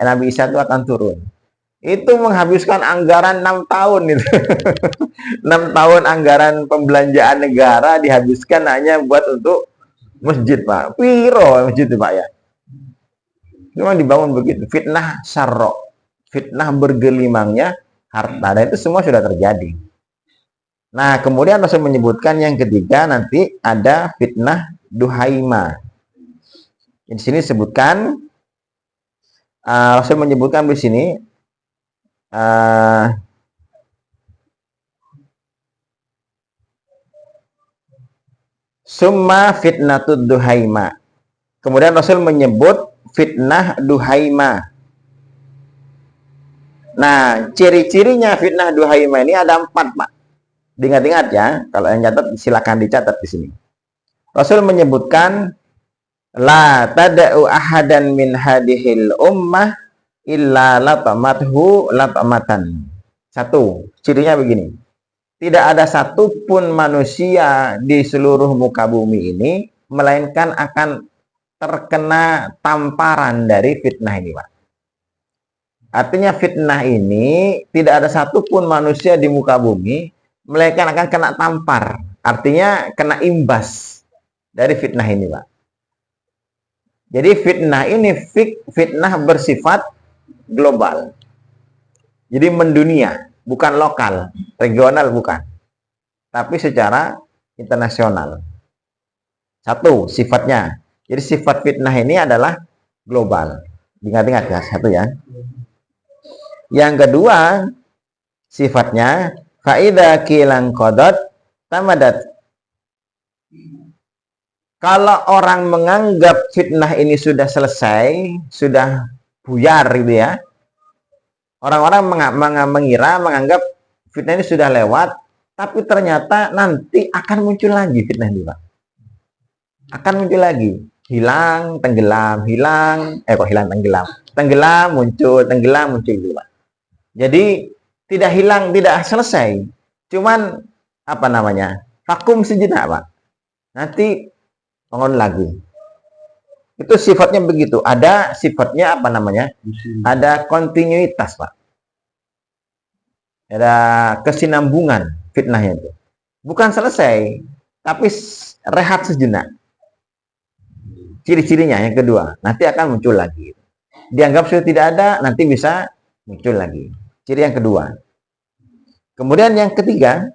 Nabi Isa itu akan turun. Itu menghabiskan anggaran 6 tahun itu. 6 tahun anggaran pembelanjaan negara dihabiskan hanya buat untuk masjid, Pak. Piro masjid itu, Pak ya. Memang dibangun begitu. Fitnah syarro. Fitnah bergelimangnya harta. Dan itu semua sudah terjadi. Nah, kemudian Rasul menyebutkan yang ketiga nanti ada fitnah duhaima. Di sini disebutkan Rasul menyebutkan di sini summa fitnatud duhaima. Kemudian Rasul menyebut fitnah duhaima. Nah, ciri-cirinya fitnah duhaima ini ada 4, Pak. Diingat-ingat ya, kalau yang catat silakan dicatat di sini. Rasul menyebutkan la tada'u ahadan min hadihil ummah illa latamathu latamatan. 1, cirinya begini. Tidak ada satupun manusia di seluruh muka bumi ini melainkan akan terkena tamparan dari fitnah ini, Pak. Artinya fitnah ini tidak ada satupun manusia di muka bumi melainkan akan kena tampar. Artinya kena imbas dari fitnah ini, Pak. Jadi fitnah ini fitnah bersifat global. Jadi mendunia, bukan lokal, regional bukan. Tapi secara internasional. 1, sifatnya. Jadi sifat fitnah ini adalah global. Ingat-ingat ya, 1 ya. Yang kedua, sifatnya faida kilang kodot tamadat. Kalau orang menganggap fitnah ini sudah selesai, sudah buyar gitu ya. Orang-orang menganggap fitnah ini sudah lewat, tapi ternyata nanti akan muncul lagi fitnah ini, Pak. Akan muncul lagi. Hilang, tenggelam, hilang, tenggelam. Tenggelam, muncul gitu, Pak. Jadi tidak hilang, tidak selesai. Cuman vakum sejenak, Pak. Nanti bangun lagi. Itu sifatnya begitu. Ada sifatnya ada kontinuitas, Pak. Ada kesinambungan fitnahnya itu. Bukan selesai, tapi rehat sejenak. Ciri-cirinya yang kedua, nanti akan muncul lagi. Dianggap sudah tidak ada, nanti bisa muncul lagi. Ciri yang kedua. Kemudian yang ketiga,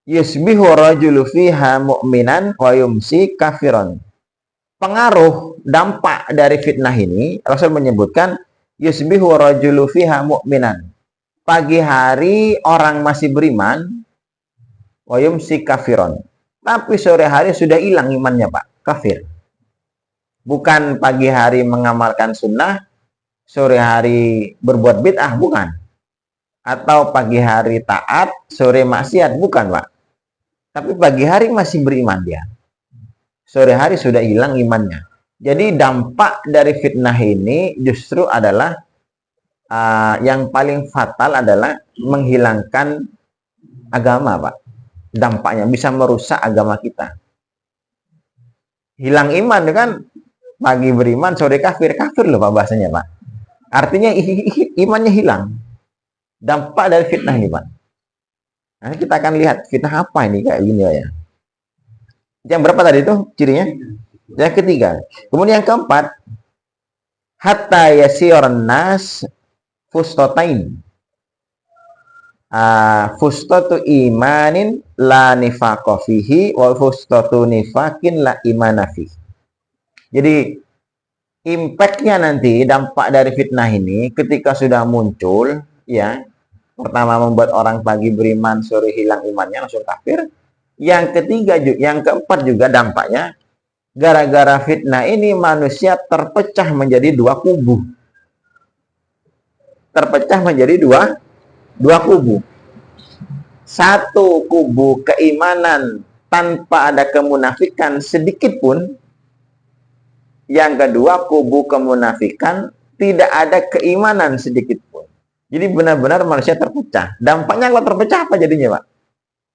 yusbihu rajulu fiha mu'minan wa yumsi kafiron. Pengaruh dampak dari fitnah ini, Rasul menyebutkan yusbihu rajulu fiha mu'minan. Pagi hari orang masih beriman, wa yumsi kafiron. Tapi sore hari sudah hilang imannya, Pak, kafir. Bukan pagi hari mengamalkan sunnah, sore hari berbuat bid'ah, bukan. Atau pagi hari taat, sore maksiat, bukan, Pak. Tapi pagi hari masih beriman dia. Sore hari sudah hilang imannya. Jadi dampak dari fitnah ini justru adalah yang paling fatal adalah menghilangkan agama, Pak. Dampaknya bisa merusak agama kita. Hilang iman kan, pagi beriman, sore kafir loh, Pak, bahasanya, Pak. Artinya imannya hilang. Dampak dari fitnah ini, Pak. Nah, kita akan lihat fitnah apa ini kayak gini ya. Yang berapa tadi itu cirinya? Yang ketiga. Kemudian yang keempat, hatta yasiran nas fustotain. Fustatu imanin la nifaqo fihi wa fustatu nifakin la imana fihi. Jadi impact-nya nanti, dampak dari fitnah ini ketika sudah muncul, ya, pertama membuat orang pagi beriman, sore hilang imannya, langsung kafir. Yang ketiga, yang keempat juga dampaknya, gara-gara fitnah ini manusia terpecah menjadi dua kubu. Terpecah menjadi dua kubu. Satu kubu keimanan tanpa ada kemunafikan sedikit pun. Yang kedua, kubu kemunafikan tidak ada keimanan sedikit pun. Jadi benar-benar manusia terpecah. Dampaknya kalau terpecah apa jadinya, Pak?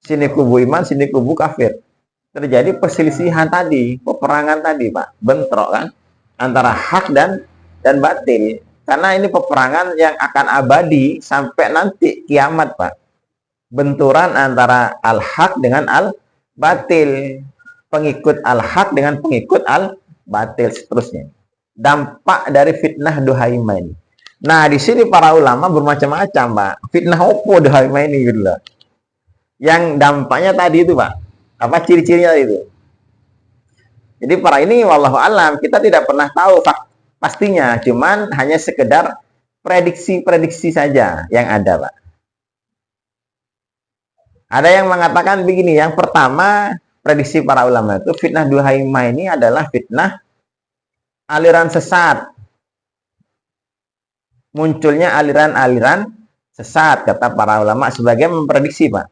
Sini kubu iman, sini kubu kafir. Terjadi perselisihan tadi, peperangan tadi, Pak. Bentrok kan antara hak dan batil. Karena ini peperangan yang akan abadi sampai nanti kiamat, Pak. Benturan antara al-haq dengan al-batil. Pengikut al-haq dengan pengikut al-batil seterusnya. Dampak dari fitnah Duhaimah ini. Nah, di sini para ulama bermacam-macam, Pak. Fitnah opo Duhaimah ini gitu loh. Yang dampaknya tadi itu, Pak. Apa ciri-cirinya itu? Jadi para ini wallahu alam, kita tidak pernah tahu pastinya, cuman hanya sekedar prediksi-prediksi saja yang ada, Pak. Ada yang mengatakan begini, yang pertama, prediksi para ulama itu fitnah Duhaimah ini adalah fitnah aliran sesat. Munculnya aliran-aliran sesat, kata para ulama, sebagai memprediksi, Pak.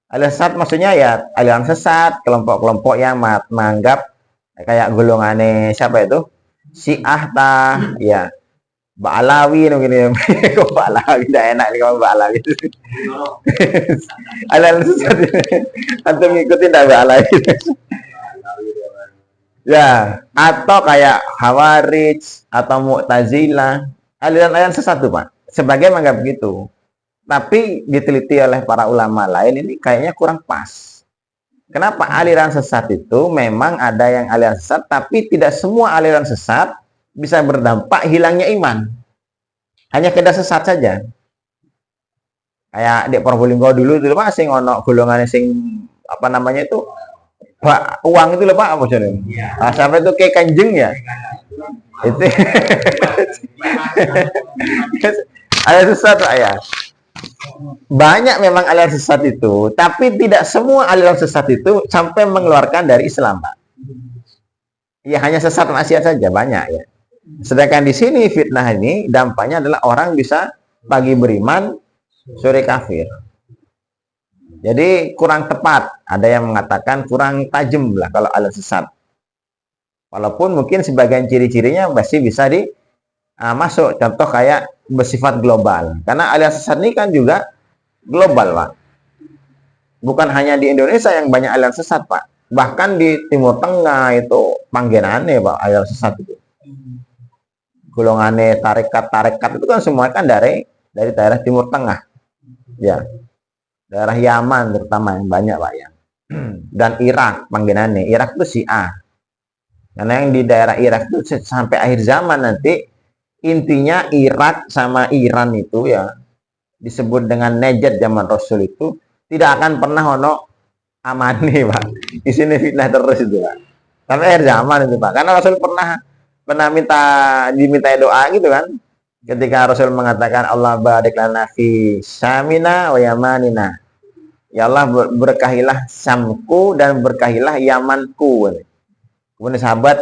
Aliran sesat maksudnya ya aliran sesat, kelompok-kelompok yang menganggap kayak golongannya siapa itu? Syiah tah, ya. Ba'alawi mungkin. Kok Ba'alawi tidak enak nih kalau Ba'alawi. Aliran sesat. Antum ngikutin dah Ba'alawi. Ya, atau kayak Khawarij atau Mu'tazilah, aliran-aliran sesat tuh, Pak. Sebagai menganggap begitu. Tapi diteliti oleh para ulama lain ini kayaknya kurang pas. Kenapa aliran sesat itu memang ada yang aliran sesat, tapi tidak semua aliran sesat bisa berdampak hilangnya iman. Hanya kena sesat saja. Kayak di Probolinggo dulu Pak, sing ono golongan sing apa namanya itu? Pak, uang itu loh Pak, apa jadi? Nah, sampai itu kayak kanjeng ya. Itu aliran sesat ya. Banyak memang aliran sesat itu, tapi tidak semua aliran sesat itu sampai mengeluarkan dari Islam, Pak. Ya hanya sesat maksiat saja, banyak ya. Sedangkan di sini fitnah ini dampaknya adalah orang bisa pagi beriman, sore kafir. Jadi kurang tepat. Ada yang mengatakan kurang tajam lah kalau aliran sesat. Walaupun mungkin sebagian ciri-cirinya masih bisa masuk. Contoh kayak bersifat global. Karena aliran sesat ini kan juga global, Pak. Bukan hanya di Indonesia yang banyak aliran sesat, Pak. Bahkan di Timur Tengah itu panggenane, Pak, aliran sesat itu. Golongannya tarekat-tarekat itu kan semua kan dari daerah Timur Tengah. Ya. Daerah Yaman terutama yang banyak, Pak, ya. Dan Irak panggenane. Irak itu Syiah. Karena yang di daerah Irak itu sampai akhir zaman nanti intinya Irak sama Iran itu ya disebut dengan Najd zaman Rasul itu tidak akan pernah ono amani, Pak. Di sini fitnah terus itu, Pak. Sampai akhir zaman itu, Pak. Karena Rasul pernah diminta doa gitu kan. Ketika Rasul mengatakan Allah barik lana fi Syamina wa Yamanina. Ya Allah berkahilah Syamku dan berkahilah Yamanku. Kemudian sahabat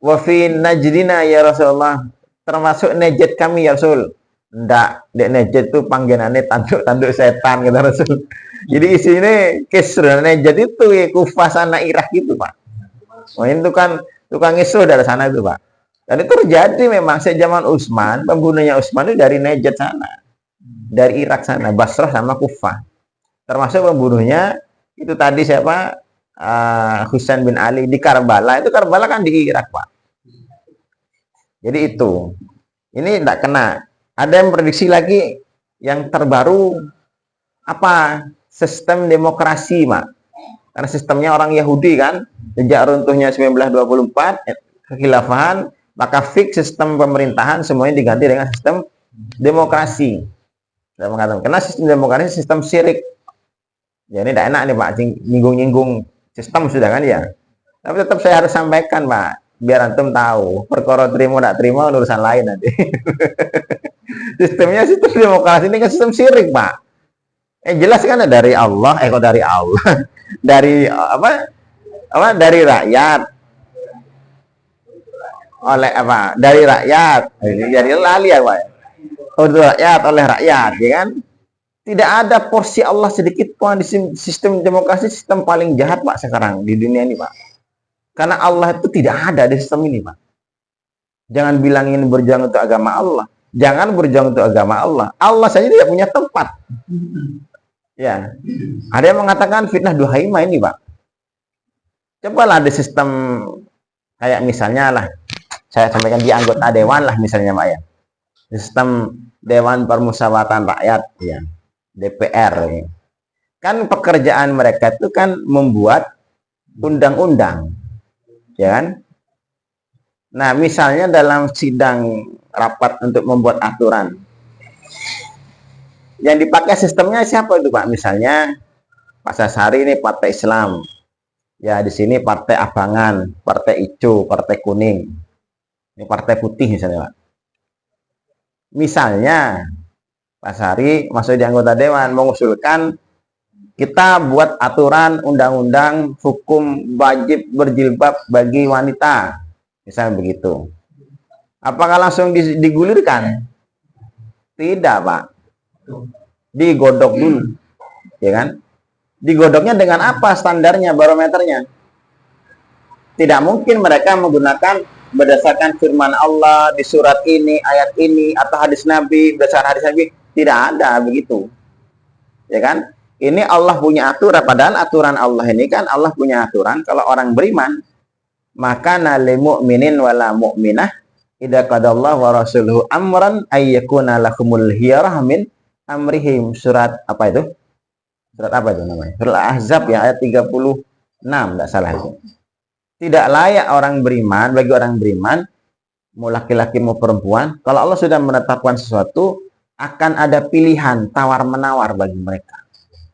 wa fi Najdina ya Rasulullah, termasuk Najd kami ya Rasul. Ndak, dek Najd itu panggilannya tanduk-tanduk setan kata Rasul. Jadi isinya kisruh Najd itu ya Kufah sana Irak itu, Pak. Oh, itu kan tukang isuh dari sana itu, Pak. Dan itu terjadi memang sejak zaman Utsman, pembunuhnya Utsman itu dari Najd sana. Dari Irak sana, Basrah sama Kufah. Termasuk pembunuhnya itu tadi siapa? Husain bin Ali di Karbala. Itu Karbala kan di Irak, Pak. Jadi itu. Ini tidak kena. Ada yang prediksi lagi yang terbaru apa? Sistem demokrasi, Pak. Karena sistemnya orang Yahudi kan, sejak runtuhnya 1924 kekhilafahan, maka fix sistem pemerintahan semuanya diganti dengan sistem demokrasi. Karena sistem demokrasi sistem syirik. Ya ini tidak enak nih Pak, nyinggung-nyinggung sistem sudah kan ya. Tapi tetap saya harus sampaikan Pak, biar antum tahu. Perkara terima tidak terima urusan lain nanti. Sistemnya sistem demokrasi ini kan sistem syirik Pak. Jelas kan dari Allah, kok dari Allah, dari apa dari rakyat, oleh apa? Dari rakyat, dari lali ya Pak. Untuk rakyat oleh rakyat, ya kan? Tidak ada porsi Allah sedikit pun di sistem demokrasi, sistem paling jahat Pak sekarang di dunia ini Pak. Karena Allah itu tidak ada di sistem ini Pak. Jangan bilang ini berjuang untuk agama Allah. Jangan berjuang untuk agama Allah. Allah saja tidak punya tempat. Ya, ada yang mengatakan fitnah duhaimah ini Pak. Cobalah ada sistem kayak misalnya lah, saya sampaikan di anggota dewan lah misalnya Pak ya. Sistem Dewan Permusyawaratan Rakyat ya. DPR ya. Kan pekerjaan mereka itu kan membuat undang-undang ya kan. Nah misalnya dalam sidang rapat untuk membuat aturan yang dipakai sistemnya siapa itu Pak? Misalnya Pak Sasari ini partai Islam ya, di sini partai Abangan, partai hijau, partai kuning, ini partai putih misalnya Pak. Misalnya Pak Sari masuk di anggota dewan mengusulkan kita buat aturan undang-undang hukum wajib berjilbab bagi wanita, misalnya begitu. Apakah langsung digulirkan? Tidak Pak, digodok dulu, ya kan? Digodoknya dengan apa standarnya, barometernya? Tidak mungkin mereka menggunakan berdasarkan firman Allah di surat ini, ayat ini, atau hadis Nabi, berdasarkan hadis Nabi. Tidak ada begitu, ya kan? Ini Allah punya aturan, padahal aturan Allah ini kan Allah punya aturan. Kalau orang beriman, maka nalil mu'minin wala mu'minah idza qadallahu wa rasuluhu amran ayyakuna lakumul khiyarah min amrihim. Surat apa itu? Surat apa itu namanya? Surat Ahzab ya, ayat 36, tidak salah itu. Tidak layak orang beriman, bagi orang beriman, mau laki-laki mau perempuan, kalau Allah sudah menetapkan sesuatu, akan ada pilihan tawar-menawar bagi mereka.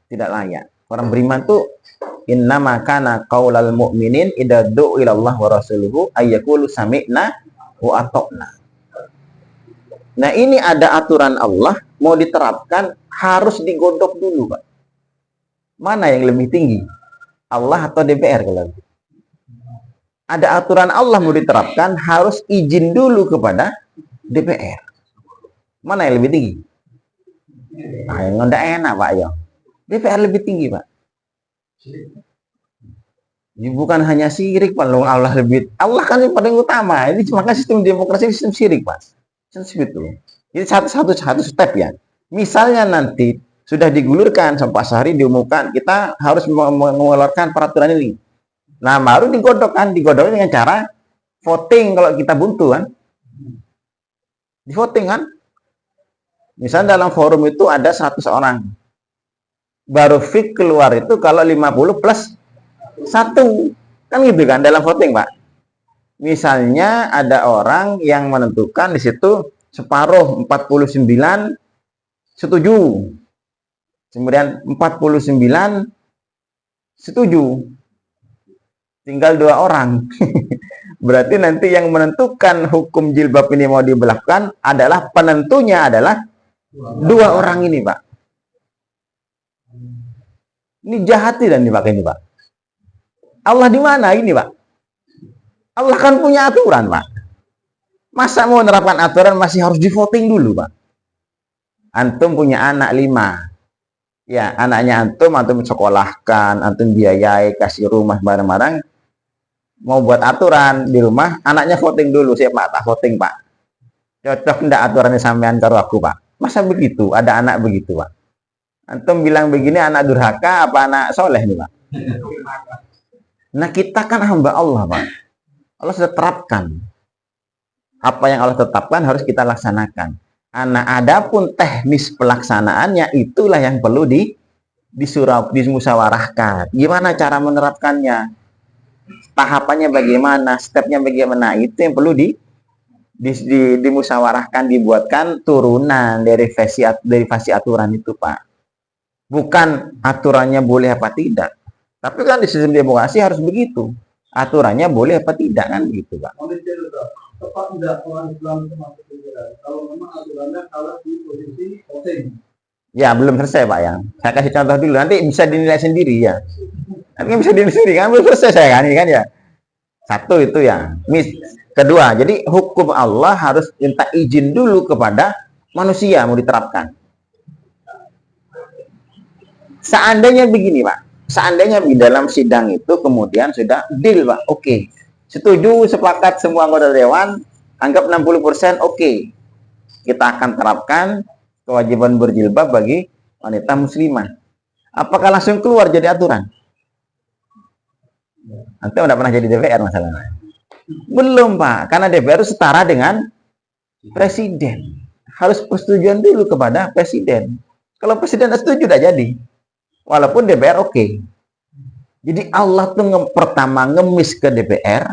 Tidak layak. Orang beriman itu innama kana qaulal mu'minin idza du'a ilallah wa rasuluhu ayyaqulu sami'na wa ata'na. Nah, ini ada aturan Allah mau diterapkan harus digodok dulu, Pak. Mana yang lebih tinggi? Allah atau DPR kalau gitu? Ada aturan Allah mau diterapkan harus izin dulu kepada DPR. Mana yang lebih tinggi? Nah, yang enggak enak Pak ya. DPR lebih tinggi Pak. Ini bukan hanya syirik Pak, Allah kan yang paling utama. Ini maka sistem demokrasi sistem syirik Pak. Sistem itu. Jadi satu step ya. Misalnya nanti sudah digulirkan sampai sehari diumumkan kita harus mengeluarkan peraturan ini. Nah, baru digodokkan dengan cara voting kalau kita buntu kan. Di voting kan. Misalnya dalam forum itu ada 100 orang. Baru fix keluar itu kalau 50 plus 1. Kan gitu kan dalam voting, Pak. Misalnya ada orang yang menentukan di situ separuh 49 setuju. Kemudian 49 setuju. Tinggal 2 orang. Berarti nanti yang menentukan hukum jilbab ini mau diberlakukan adalah penentunya adalah 2 orang ini, Pak. Ini jahat dan dipakai ini, Pak. Allah di mana ini, Pak? Allah kan punya aturan, Pak. Masa mau menerapkan aturan masih harus di voting dulu, Pak? Antum punya anak 5. Ya, anaknya antum sekolahkan, antum biayai, kasih rumah bareng-bareng. Mau buat aturan di rumah, anaknya voting dulu. Siapa tak voting, Pak? Cocok enggak aturannya sampean karo aku, Pak? Masa begitu? Ada anak begitu, Pak? Antum bilang begini anak durhaka apa anak soleh nih, Pak? Nah, kita kan hamba Allah, Pak. Allah sudah terapkan. Apa yang Allah tetapkan harus kita laksanakan. Adapun teknis pelaksanaannya itulah yang perlu dimusyawarahkan. Gimana cara menerapkannya? Tahapannya bagaimana? Stepnya bagaimana? Itu yang perlu dimusyawarahkan, dibuatkan turunan dari fase aturan itu, Pak. Bukan aturannya boleh apa tidak. Tapi kan di sistem demokrasi harus begitu. Aturannya boleh apa tidak, kan begitu, Pak. Tepat tidak orang Islam termasuk kalau memang aturannya kalah di posisi voting. Ya, belum selesai, Pak, ya. Saya kasih contoh dulu, nanti bisa dinilai sendiri ya. Nanti bisa dinilai sendiri, kan belum selesai saya kan ya. Satu itu ya. Kedua, jadi hukum Allah harus minta izin dulu kepada manusia mau diterapkan. Seandainya begini, Pak. Seandainya di dalam sidang itu kemudian sudah deal, Pak. Oke. Setuju, sepakat semua anggota dewan, anggap 60%, oke. Kita akan terapkan kewajiban berjilbab bagi wanita muslimah. Apakah langsung keluar jadi aturan? Nanti udah pernah jadi DPR masalahnya. Belum, Pak. Karena DPR itu setara dengan presiden. Harus persetujuan dulu kepada presiden. Kalau presiden setuju, udah jadi. Walaupun DPR oke. Jadi Allah tuh pertama ngemis ke DPR,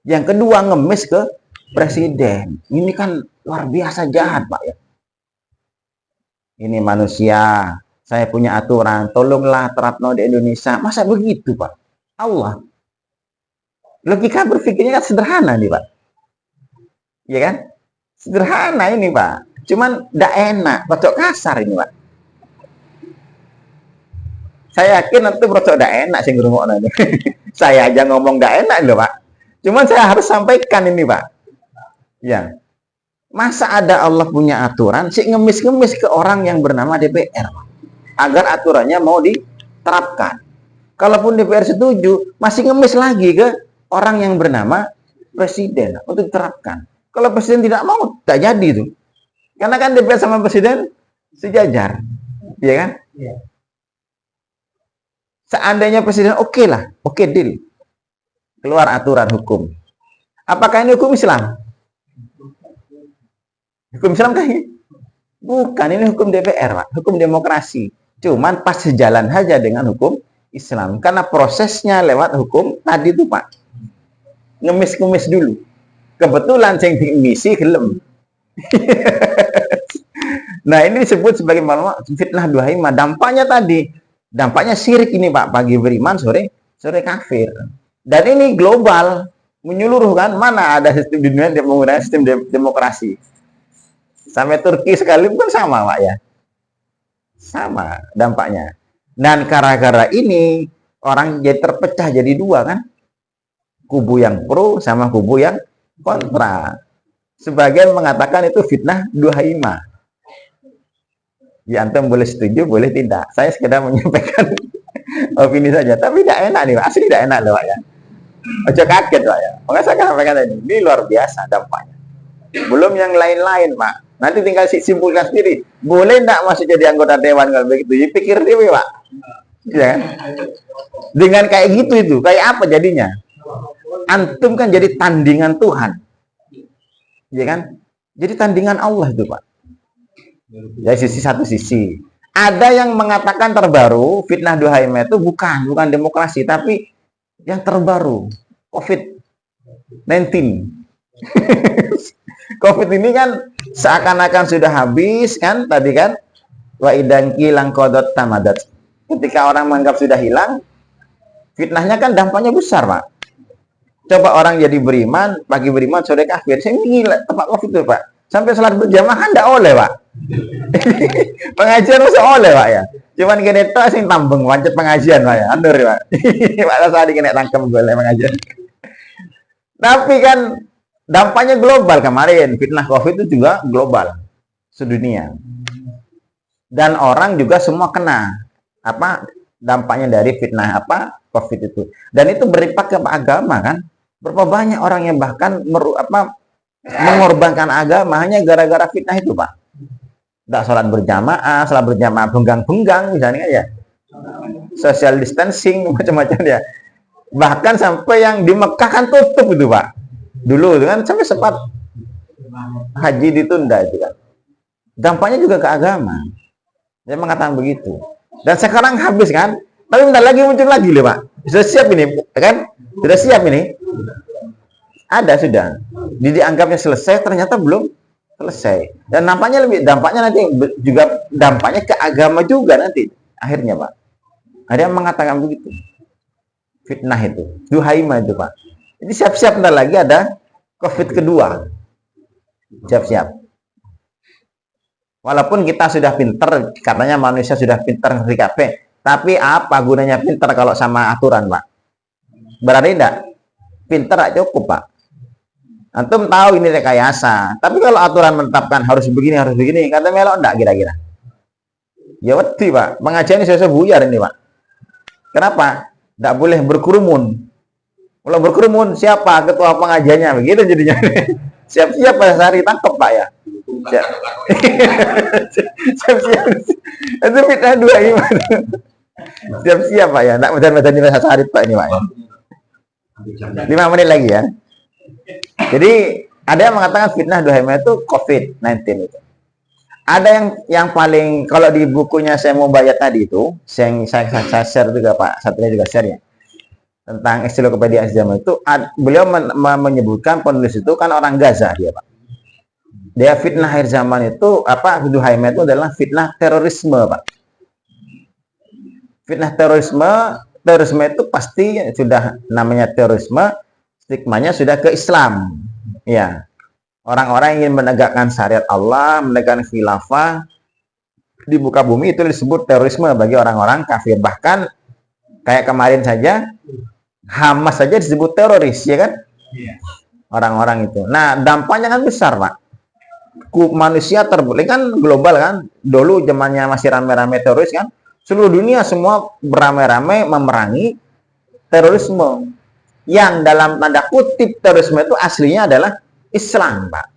yang kedua ngemis ke presiden. Ini kan luar biasa jahat, Pak, ya. Ini manusia, saya punya aturan, tolonglah terapno di Indonesia. Masa begitu, Pak? Allah. Logika berpikirnya kan sederhana nih, Pak. Iya kan? Sederhana ini, Pak. Cuman tidak enak, rada kasar ini, Pak. Saya yakin nanti rada tidak enak sih ngrungokno. Saya aja ngomong tidak enak loh, Pak. Cuman saya harus sampaikan ini, Pak. Ya. Masa ada Allah punya aturan sih ngemis-ngemis ke orang yang bernama DPR, Pak, agar aturannya mau diterapkan. Kalaupun DPR setuju, masih ngemis lagi ke orang yang bernama presiden untuk diterapkan. Kalau presiden tidak mau, tak jadi itu. Karena kan DPR sama presiden sejajar. Iya kan? Iya. Seandainya presiden oke lah, oke deal. Keluar aturan hukum. Apakah ini hukum Islam? Hukum Islam kan? Bukan, ini hukum DPR, Pak. Hukum demokrasi. Cuman pas sejalan saja dengan hukum Islam. Karena prosesnya lewat hukum tadi itu, Pak. Ngemis-ngemis dulu. Kebetulan yang dimisi gelem. Nah, ini disebut sebagai fitnah duhaimah. Dampaknya tadi, dampaknya syirik ini, Pak. Pagi beriman, sore kafir. Dan ini global, menyeluruh kan. Mana ada sistem di dunia yang menggunakan sistem demokrasi. Sampai Turki sekalipun sama, Pak, ya. Sama dampaknya. Dan gara-gara ini orang jadi terpecah jadi dua kan. Kubu yang pro sama kubu yang kontra. Sebagian mengatakan itu fitnah duhaimah. Ya, antum boleh setuju, boleh tidak. Saya sekedar menyampaikan opini saja. Tapi tidak enak nih, Pak. Asli tidak enak loh, Pak, ya. Ojo kaget, Pak, ya. Makanya saya sampaikan tadi, ini luar biasa dampaknya. Belum yang lain-lain, Pak. Nanti tinggal simpulkan sendiri. Boleh tidak masuk jadi anggota dewan kalau begitu? Ya, pikir dia, Pak. Ya. Dengan kayak gitu itu, kayak apa jadinya? Antum kan jadi tandingan Tuhan. Ya kan? Jadi tandingan Allah itu, Pak. Dari satu sisi. Ada yang mengatakan terbaru, fitnah duhaimah itu bukan demokrasi, tapi yang terbaru, COVID-19. COVID ini kan seakan-akan sudah habis kan tadi kan, wa idan kilang qadot tamadat. Ketika orang menganggap sudah hilang, fitnahnya kan dampaknya besar, Pak. Coba orang jadi beriman, pagi beriman, sore kafir. Saya gila, tempat COVID itu, Pak. Sampai salat berjamaah kan enggak oleh, Pak. Pengajian masa oleh, Pak, ya. Cuman kene tok sing tambeng wancet pengajian, Pak, ya. Andur, Pak. Pak Rasadi kena tangkem golek pengajian. Tapi kan dampaknya global kemarin. Fitnah COVID itu juga global. Sedunia. Dan orang juga semua kena. Dampaknya dari fitnah COVID itu. Dan itu berimpak ke agama kan. Berapa banyak orang yang bahkan mengorbankan agama hanya gara-gara fitnah itu, Pak. Tidak sholat berjamaah benggang-benggang misalnya ya. Social distancing macam-macam ya. Bahkan sampai yang di Mekah kan tutup itu, Pak. Dulu itu kan sampai sempat haji ditunda itu kan. Dampaknya juga ke agama. Saya mengatakan begitu. Dan sekarang habis kan? Tapi bentar lagi muncul lagi loh Pak. Sudah siap ini, kan? Sudah siap ini. Ada sudah. Dianggapnya selesai, ternyata belum selesai. Dan nampaknya dampaknya nanti juga dampaknya ke agama juga nanti. Akhirnya Pak. Ada yang mengatakan begitu. Fitnah itu. Duhaima itu Pak. Jadi siap-siap bentar lagi ada COVID kedua. Siap-siap. Walaupun kita sudah pinter, katanya manusia sudah pinter ngerti kabeh. Tapi apa gunanya pinter kalau sama aturan, Pak? Berarti enggak? Pinter enggak cukup, Pak. Antum tahu ini rekayasa. Tapi kalau aturan menetapkan harus begini, kata melok enggak kira-kira? Ya wedi, Pak. Pengajian ini saya buyar ini, Pak. Kenapa? Enggak boleh berkerumun. Kalau berkerumun, siapa ketua pengajiannya? Begitu jadinya. Siap-siap pada hari tangkep, Pak ya. Siap-siap. Itu fitnah dua gimana? Siap-siap Pak ya. Nak mudah-mudahan ini rasa sehari Pak ini Pak ya. 5 menit lagi ya. Jadi ada yang mengatakan fitnah duhaima itu COVID-19 itu. Ada yang paling, kalau di bukunya saya mau bayar tadi itu, saya share juga Pak, Satria juga share ya, tentang Ensiklopedia Zaman itu, beliau menyebutkan penulis itu kan orang Gaza dia Pak. Dia fitnah akhir zaman itu apa? Duhaima itu adalah fitnah terorisme Pak. Fitnah terorisme itu pasti sudah namanya terorisme, stigmanya sudah ke Islam. Ya. Orang-orang yang ingin menegakkan syariat Allah, menegakkan khilafah di muka bumi itu disebut terorisme bagi orang-orang kafir. Bahkan kayak kemarin saja Hamas saja disebut teroris, ya kan? Orang-orang itu. Nah, dampaknya kan besar, Pak. Manusia terbalik kan global kan. Dulu zamannya masih rame-rame teroris kan. Seluruh dunia semua beramai-ramai memerangi terorisme. Yang dalam tanda kutip terorisme itu aslinya adalah Islam, Pak.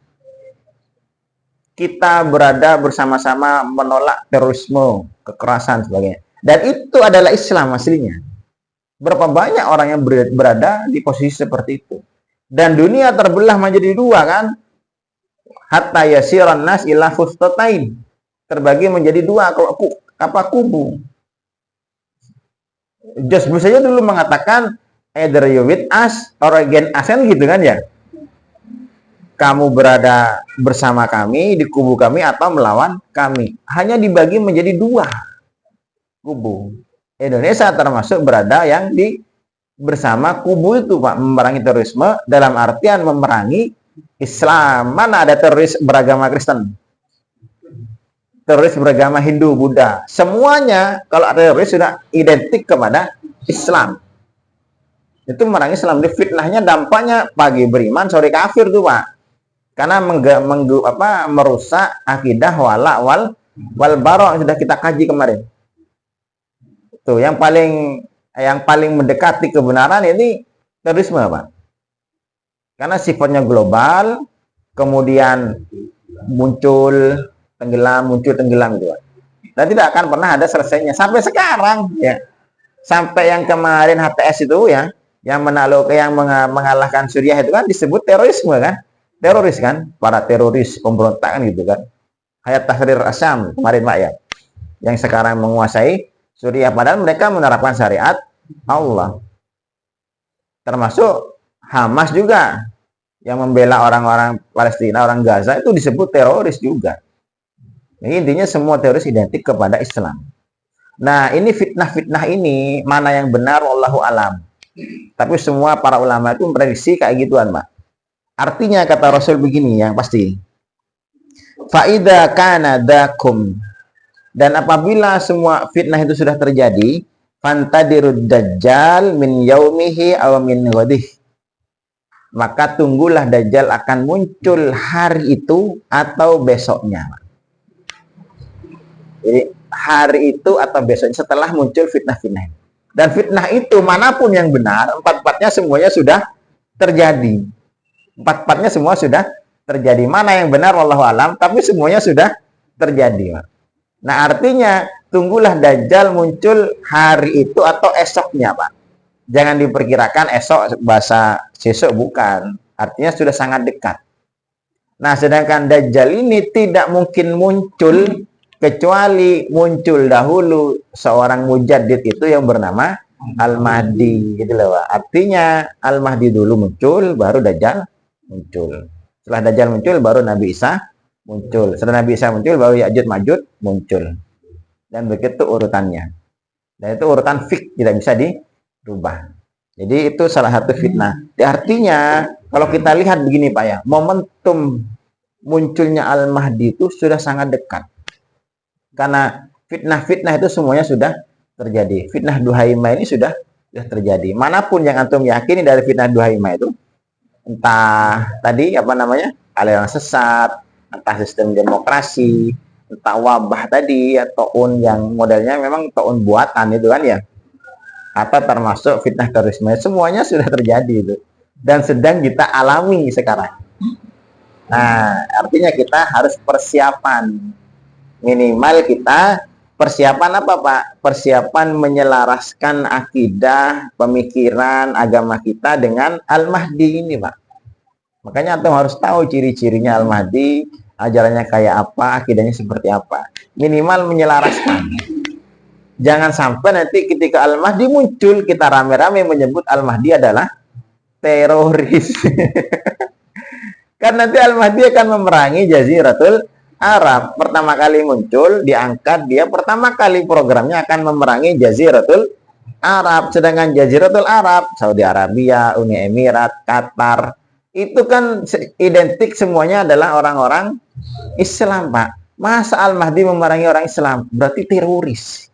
Kita berada bersama-sama menolak terorisme, kekerasan sebagainya. Dan itu adalah Islam aslinya. Berapa banyak orang yang berada di posisi seperti itu. Dan dunia terbelah menjadi dua kan. Hatta yasiran nas ila fustatain. Terbagi menjadi dua kubu. Just Bush saja dulu mengatakan either you with us or against us kan gitu kan ya. Kamu berada bersama kami di kubu kami atau melawan kami. Hanya dibagi menjadi dua kubu. Indonesia termasuk berada yang di bersama kubu itu Pak, memerangi terorisme dalam artian memerangi Islam. Mana ada teroris beragama Kristen? Teroris beragama Hindu, Buddha. Semuanya kalau ada teroris sudah identik kepada Islam. Itu memerangi Islam. Di fitnahnya dampaknya pagi beriman, sore kafir tuh Pak. Karena merusak akidah wala wal bara yang sudah kita kaji kemarin. Tuh, yang paling mendekati kebenaran ini terorisme, Pak. Karena sifatnya global, kemudian muncul tenggelam gitu, Pak. Dan tidak akan pernah ada selesainya sampai sekarang ya. Sampai yang kemarin HTS itu ya, yang mengalahkan Suriah itu kan disebut terorisme kan? Teroris kan? Para teroris pemberontakan gitu kan. Hayat Tahrir Asyam kemarin Pak ya. Yang sekarang menguasai Suriah, padahal mereka menerapkan syariat Allah. Termasuk Hamas juga yang membela orang-orang Palestina, orang Gaza itu disebut teroris juga. Jadi intinya semua teroris identik kepada Islam. Nah, ini fitnah-fitnah ini mana yang benar wallahu alam. Tapi semua para ulama itu memprediksi kayak gituan, Pak. Artinya kata Rasul begini yang pasti. Faida kana dakum. Dan apabila semua fitnah itu sudah terjadi, fantadirud dajjal min yaumihi aw min ghadih. Maka tunggulah dajjal akan muncul hari itu atau besoknya. Jadi hari itu atau besoknya setelah muncul fitnah-fitnah. Dan fitnah itu manapun yang benar, empat-empatnya semuanya sudah terjadi. Empat-empatnya semua sudah terjadi. Mana yang benar wallahu alam, tapi semuanya sudah terjadi. Nah, artinya tunggulah dajjal muncul hari itu atau esoknya, Pak. Jangan diperkirakan esok bahasa sesok, bukan. Artinya sudah sangat dekat. Nah, sedangkan dajjal ini tidak mungkin muncul kecuali muncul dahulu seorang mujaddid itu yang bernama Al-Mahdi gitu loh, Pak. Artinya Al-Mahdi dulu muncul, baru Dajjal muncul. Setelah Dajjal muncul, baru Nabi Isa muncul. Setelah Nabi Isa muncul, baru Ya'juj Ma'juj muncul. Dan begitu urutannya. Dan itu urutan fik, tidak bisa dirubah. Jadi itu salah satu fitnah. Artinya kalau kita lihat begini Pak ya, momentum munculnya Al-Mahdi itu sudah sangat dekat. Karena fitnah-fitnah itu semuanya sudah terjadi. Fitnah Duhaimah ini sudah terjadi. Manapun yang antum yakini dari fitnah Duhaimah itu, entah tadi apa namanya, aliran sesat, entah sistem demokrasi, entah wabah tadi, atau yang modelnya memang taun buatan itu kan ya, atau termasuk fitnah terorisme, semuanya sudah terjadi itu dan sedang kita alami sekarang. Nah, artinya kita harus persiapan, minimal kita persiapan apa Pak? Persiapan menyelaraskan akidah, pemikiran, agama kita dengan Al-Mahdi ini Pak. Makanya antum harus tahu ciri-cirinya Al-Mahdi, ajarannya kayak apa, akidahnya seperti apa. Minimal menyelaraskan. Jangan sampai nanti ketika Al-Mahdi muncul, kita rame-rame menyebut Al-Mahdi adalah teroris. Kan nanti Al-Mahdi akan memerangi Jaziratul Arab. Pertama kali muncul, diangkat, dia pertama kali programnya akan memerangi Jaziratul Arab. Sedangkan Jaziratul Arab, Saudi Arabia, Uni Emirat, Qatar, itu kan identik semuanya adalah orang-orang Islam, Pak. Masa Al-Mahdi memerangi orang Islam? Berarti teroris.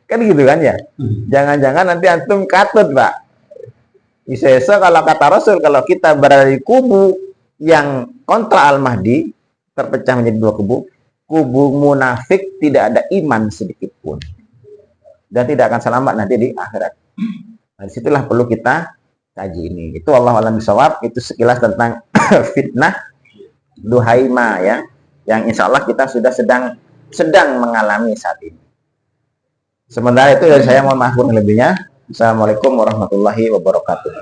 Kan gitu kan ya? Jangan-jangan nanti antum katut, Pak. Bisa kalau kata Rasul, kalau kita berada di kubu yang kontra Al-Mahdi, terpecah menjadi dua kubu, kubu munafik tidak ada iman sedikit pun. Dan tidak akan selamat nanti di akhirat. Nah, disitulah perlu kita kaji ini. Itu Allah alam bisawab, itu sekilas tentang fitnah Duhaimah ya, yang insya Allah kita sudah sedang mengalami saat ini. Sementara itu dari saya, mohon maaf kurang lebihnya. Assalamualaikum warahmatullahi wabarakatuh.